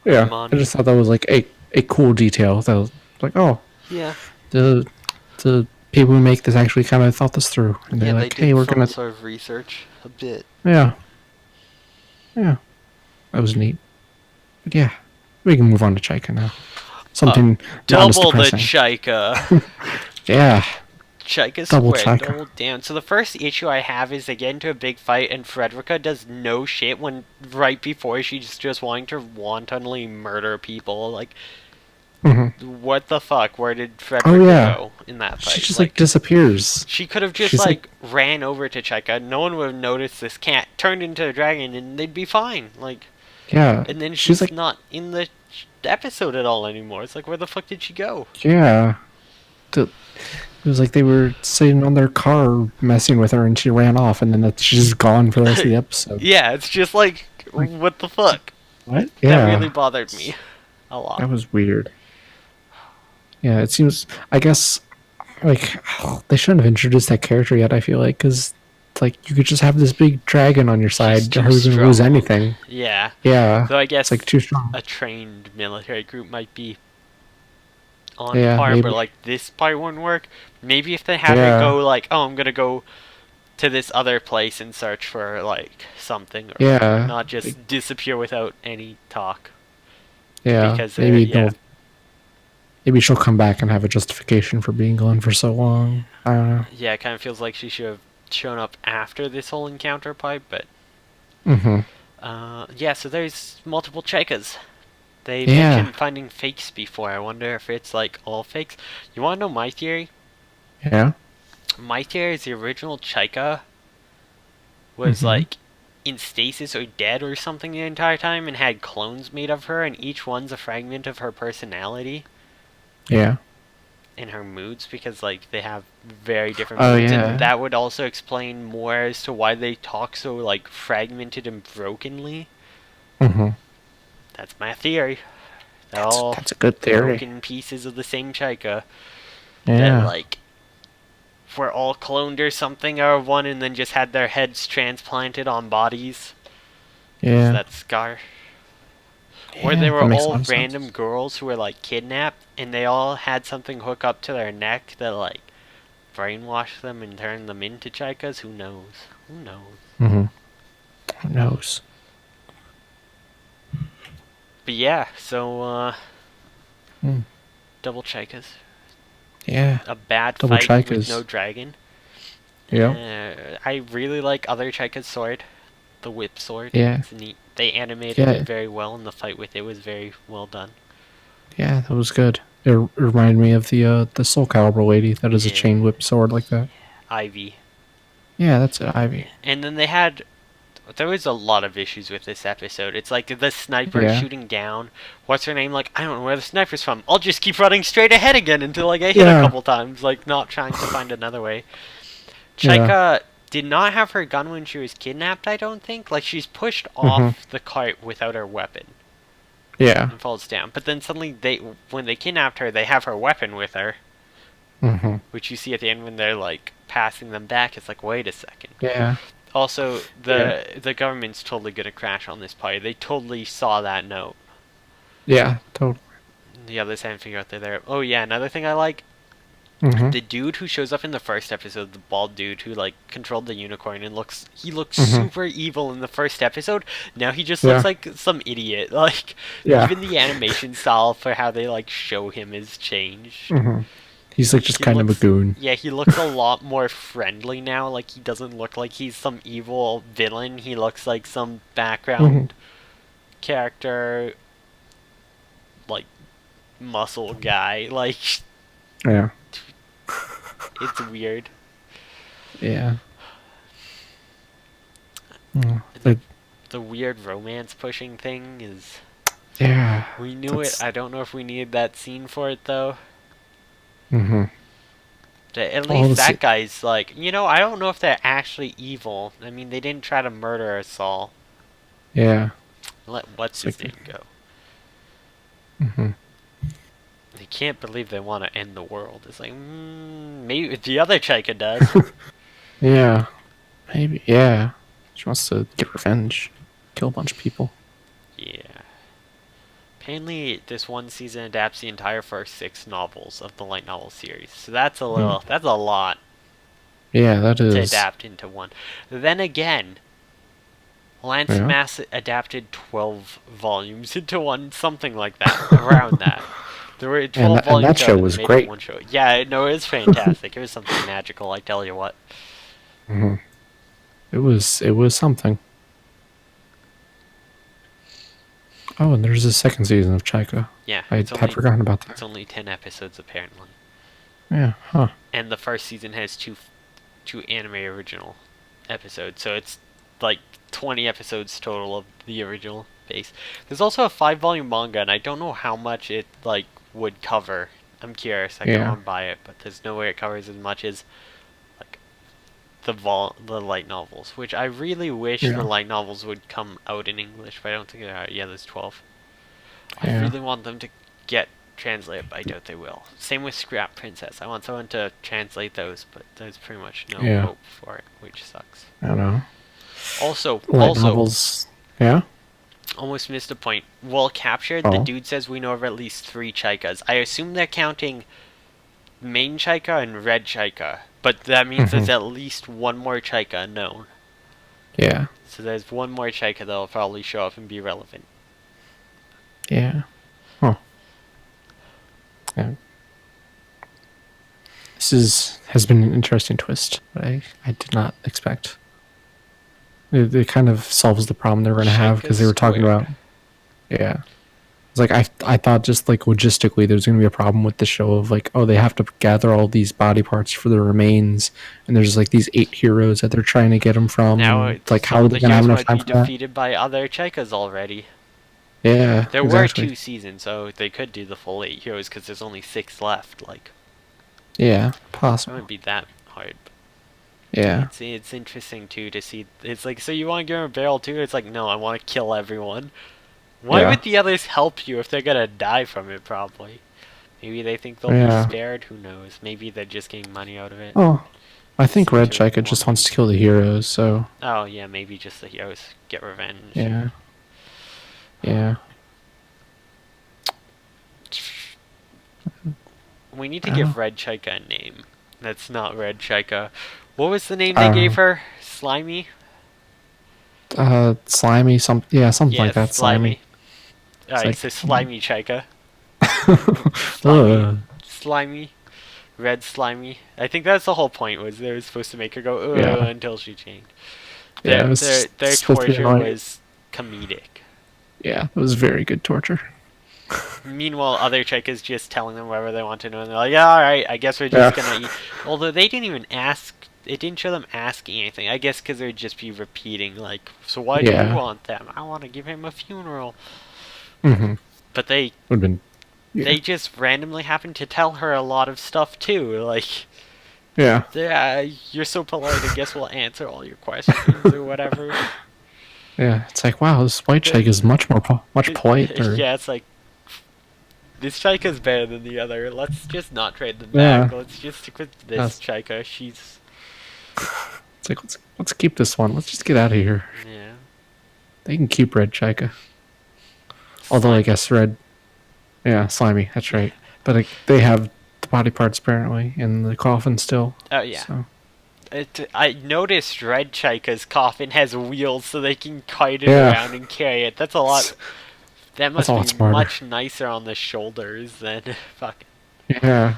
yeah. I Amani. just thought that was like a cool detail. That was like, oh, Yeah. the people who make this actually kind of thought this through, and they're Yeah, they like, did hey, we're some gonna, sort of research a bit. yeah, that was neat. But yeah, we can move on to Chaika now. Something not as Double the depressing. Chaika. Yeah, Chaika Double squared, Chaika. double down. So the first issue I have is they get into a big fight and Frederica does no shit when right before she's just wanting to wantonly murder people. Like, what the fuck? Where did Frederica yeah. go in that fight? she just like disappears. she could have just she's like ran over to Chaika. No one would have noticed this cat turned into a dragon and they'd be fine. Like, Yeah, and then she's she's like, not in the episode at all anymore. It's like, where the fuck did she go? yeah. It was like they were sitting on their car messing with her, and she ran off, and then she's just gone for the rest of the episode. Yeah, it's just like, what the fuck? What? Yeah, That really bothered me a lot. that was weird. Yeah, it seems. I guess like they shouldn't have introduced that character yet. I feel like because like you could just have this big dragon on your side. too Who's gonna lose strong. anything? Yeah. Yeah, So I guess it's like too strong. a trained military group might be on Yeah, par, maybe. but like this part wouldn't work. Maybe if they had Yeah. her go like, oh, I'm gonna go to this other place and search for like something, or Yeah, not just disappear without any talk. Yeah, because, maybe yeah. maybe she'll come back and have a justification for being gone for so long. I don't know. Yeah, it kind of feels like she should have shown up after this whole encounter part, but Mm-hmm. yeah. So there's multiple Chaikas. They Yeah. mentioned finding fakes before. I wonder if it's like all fakes. You want to know my theory? Yeah. My theory is the original Chaika was like in stasis or dead or something the entire time and had clones made of her, and each one's a fragment of her personality Yeah. and her moods, because like they have very different Oh, moods, yeah. and that would also explain more as to why they talk so like fragmented and brokenly. Mm-hmm. That's my theory. They're all That's a good theory. broken pieces of the same Chaika Yeah. that like were all cloned or something or one, and then just had their heads transplanted on bodies. Yeah. That scar. Or Yeah, they that were makes a all lot of sense. random girls who were like kidnapped, and they all had something hook up to their neck that like brainwashed them and turned them into Chaikas. Who knows? Who knows? Mm-hmm. Who knows? But yeah, so Hmm. double Chaikas. Yeah. A bad Double fight with Chaikas. no dragon. Yeah. I really like other Chaika's sword, the whip sword. Yeah. It's neat. They animated Yeah. it very well, and the fight with it was very well done. Yeah, that was good. It reminded me of the Soul Calibur lady that is a Yeah. chain whip sword like that. Ivy. Yeah, that's it, Ivy. And then there was a lot of issues with this episode. It's like the sniper Yeah. shooting down. What's her name? Like, I don't know where the sniper's from. I'll just keep running straight ahead again until I get hit a Yeah. couple times, like not trying to find another way. Yeah. Chaika did not have her gun when she was kidnapped, I don't think. Like, she's pushed off the cart without her weapon Yeah. and falls down. But then suddenly, when they kidnapped her, they have her weapon with her, Mm-hmm. which you see at the end when they're, like, passing them back. It's like, wait a second. Yeah. Also, the government's totally gonna crash on this party. They totally saw that note. Yeah. Totally. The others haven't figured out they're there. Oh yeah, another thing I like, Mm-hmm. the dude who shows up in the first episode, the bald dude who like controlled the unicorn and looked super evil in the first episode. Now he just looks like some idiot. Like Yeah. even the animation style for how they like show him is changed. Mm-hmm. He's like just He kind of looks- a goon. Yeah, he looks a lot more friendly now. Like, he doesn't look like he's some evil villain. He looks like some background character, like, muscle guy. Like, Yeah. It's weird. Yeah. But The weird romance pushing thing is... yeah. We knew it. I don't know if we needed that scene for it, though. At least that guy's like... I don't know if they're actually evil. I mean, they didn't try to murder us all. Yeah. Let what's his name go. They can't believe they want to end the world. It's like, maybe the other Chaika does. Yeah. Maybe, yeah. She wants to get revenge. Kill a bunch of people. Yeah. Apparently, this one season adapts the entire first 6 novels of the light novel series. So that's a little, that's a lot. Yeah, that is. To adapt into one. Then again, Lance Mass adapted 12 volumes into one, something like that, around that. There were 12 volumes. And that show was great. One show. Yeah, no, it was fantastic. It was something magical, I tell you what. It was something. Oh, and there's a second season of Chaika. Yeah. I had forgotten about that. It's only 10 episodes, apparently. Yeah, huh. And the first season has two anime original episodes, so it's like 20 episodes total of the original base. There's also a 5-volume manga, and I don't know how much it would cover. I'm curious. I go and buy it, but there's no way it covers as much as the light novels, which I really wish the light novels would come out in English, but I don't think they are. Yeah, there's 12. I really want them to get translated, but I doubt they will. Same with Scrap Princess. I want someone to translate those, but there's pretty much no hope for it, which sucks. I don't know. Also, novels. Yeah? Almost missed a point. Well captured, the dude says we know of at least 3 Chaikas. I assume they're counting main Chaika and red Chaika, but that means there's at least one more Chaika unknown. Yeah. So there's one more Chaika that'll probably show up and be relevant. Yeah. Huh. Yeah. This has been an interesting twist, but I did not expect. It kind of solves the problem they were going to have, because they were talking about... Yeah. It's like, I thought just logistically there's going to be a problem with the show of they have to gather all these body parts for the remains, and there's these 8 heroes that they're trying to get them from. Now it's how are they going to have enough time for that? Defeated by other Chaikas already. Yeah, there were 2 seasons, so they could do the full 8 heroes because there's only 6 left. Yeah, possible. It wouldn't be that hard. Yeah. It's interesting too to see. It's so you want to give him a barrel too? It's no, I want to kill everyone. Why would the others help you if they're gonna die from it? Probably. Maybe they think they'll be spared. Who knows? Maybe they're just getting money out of it. Oh, I think Red Chaika just wants to kill the heroes. So. Oh yeah, maybe just the heroes get revenge. Yeah. Yeah. We need to give Red Chaika a name. That's not Red Chaika. What was the name they gave her? Slimy? Slimy, something like that. Slimy. Alright, so Slimy Chaika. Slimy. Red Slimy. I think that's the whole point, was they were supposed to make her go, until she changed. Their torture was comedic. Yeah, it was very good torture. Meanwhile, other Chaikas just telling them whatever they want to know, and they're like, yeah, alright, I guess we're just gonna eat. Although they didn't even ask, it didn't show them asking anything. I guess because they'd just be repeating, so why do you want them? I want to give him a funeral. But they just randomly happened to tell her a lot of stuff too, yeah, you're so polite, I guess we'll answer all your questions or whatever. Yeah, it's wow, this white Chaika is much polite. Yeah, it's this Chaika's better than the other. Let's just not trade them back. Let's just stick with this Chaika. She's... It's let's keep this one. Let's just get out of here. Yeah. They can keep Red Chaika. Although I guess Red... Yeah, Slimy, that's right. But they have the body parts apparently in the coffin still. Oh, yeah. So. I noticed Red Chaika's coffin has wheels so they can kite it around and carry it. That's a lot... That must be much nicer on the shoulders than fucking... Yeah.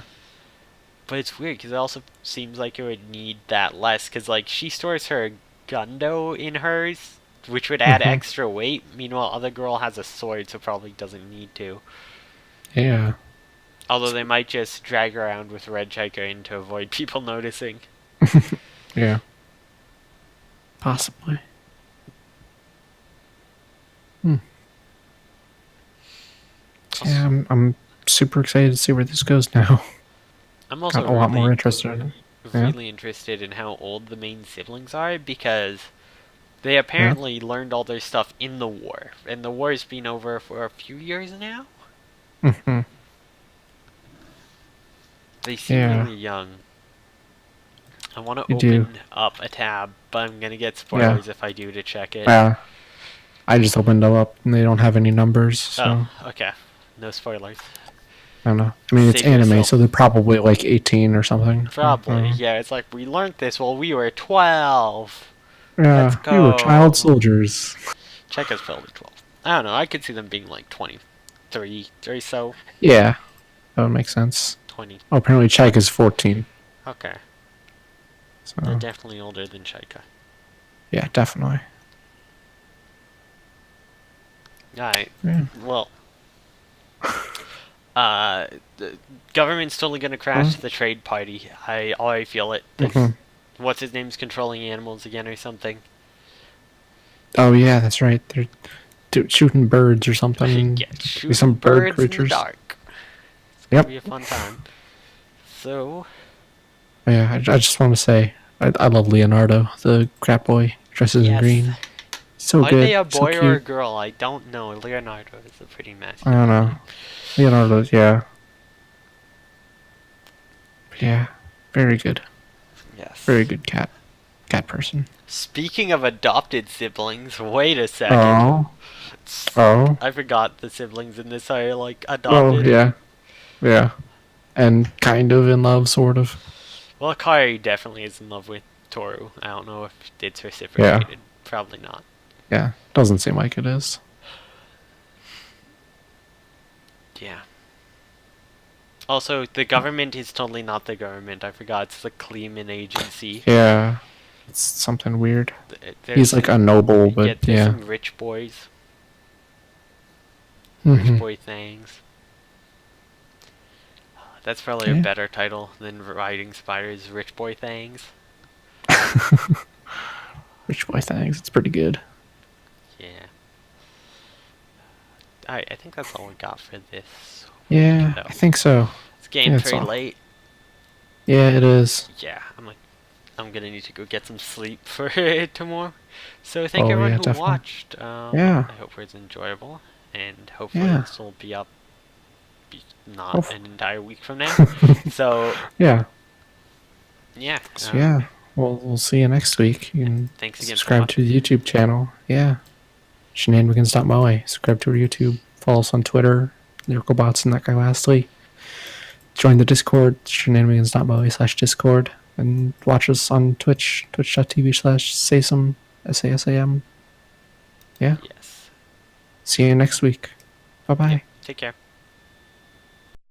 But it's weird, because it also seems like it would need that less, because, she stores her gundo in hers, which would add extra weight. Meanwhile, other girl has a sword, so probably doesn't need to. Yeah. Although they might just drag around with Red Chica in to avoid people noticing. Yeah. Possibly. Yeah, I'm super excited to see where this goes now. I'm also Got a lot more interested in it. Yeah. really interested in how old the main siblings are, because they apparently learned all their stuff in the war, and the war's been over for a few years now. Mm-hmm. They seem Yeah. really young. I want to You do. open up a tab, but I'm gonna get spoilers if I do to check it. Yeah. I just opened them up and they don't have any numbers, so Oh, okay. No spoilers. I don't know. I mean, it's Save anime, yourself. so they're probably like 18 or something. Probably, yeah. It's like, we learned this while we were 12. Yeah, Let's we were go. child soldiers. Cheka's probably 12. I don't know. I could see them being like 23 or so. Yeah, that would make sense. 20. Oh, apparently Chike is 14. Okay. So They're definitely older than Chika. yeah, definitely. Alright. Yeah. Well. The government's totally gonna crash the trade party. I already feel it. Mhm. What's his name's controlling animals again or something? Oh yeah, that's right. They're shooting birds or something. Yeah, Be shoot some bird birds in the creatures. dark. It's gonna Yep. be a fun time. So, Yeah, I just want to say I love Leonardo, the crap boy, dresses in yes. green. So Are good. they a so boy or a cute. girl? I don't know. Leonardo is a pretty I masculine. don't know. Leonardo, yeah. Yeah, very good. Yes. Very good cat person. Speaking of adopted siblings, wait a second. Oh. I forgot the siblings in this are like Oh, adopted. yeah. And kind of in love, sort of. Well, Kari definitely is in love with Toru. I don't know if it's reciprocated. Probably not. Yeah, doesn't seem like it is. Yeah. Also, the government is totally not the government. I forgot. It's the Kleeman agency. Yeah, it's something weird. There's He's like a some- noble, but there's yeah. some rich boys. Rich Mhm. boy things. That's probably a Yeah. better title than Riding Spiders, Rich Boy Things. Rich boy things. It's pretty good. Yeah. Alright, I think that's all we got for this. Yeah, No. I think so. It's getting Yeah, it's pretty all- late. Yeah, it is. Yeah, I'm gonna need to go get some sleep for tomorrow. So thank Oh, everyone yeah, who definitely. watched. Yeah. I hope it was enjoyable, and hopefully Yeah. this will be up not Hopef- an entire week from now. So Yeah. yeah. So yeah. We'll see you next week. You can Thanks again for subscribe to the YouTube channel. Yeah. Shenanimegans.moe. Subscribe to our YouTube. Follow us on Twitter. LyricalBots and that guy lastly. Join the Discord, shenanimegans.moe/Discord. And watch us on Twitch, twitch.tv/SASAM, SASAM. Yeah. Yes. See you next week. Bye bye. Take care.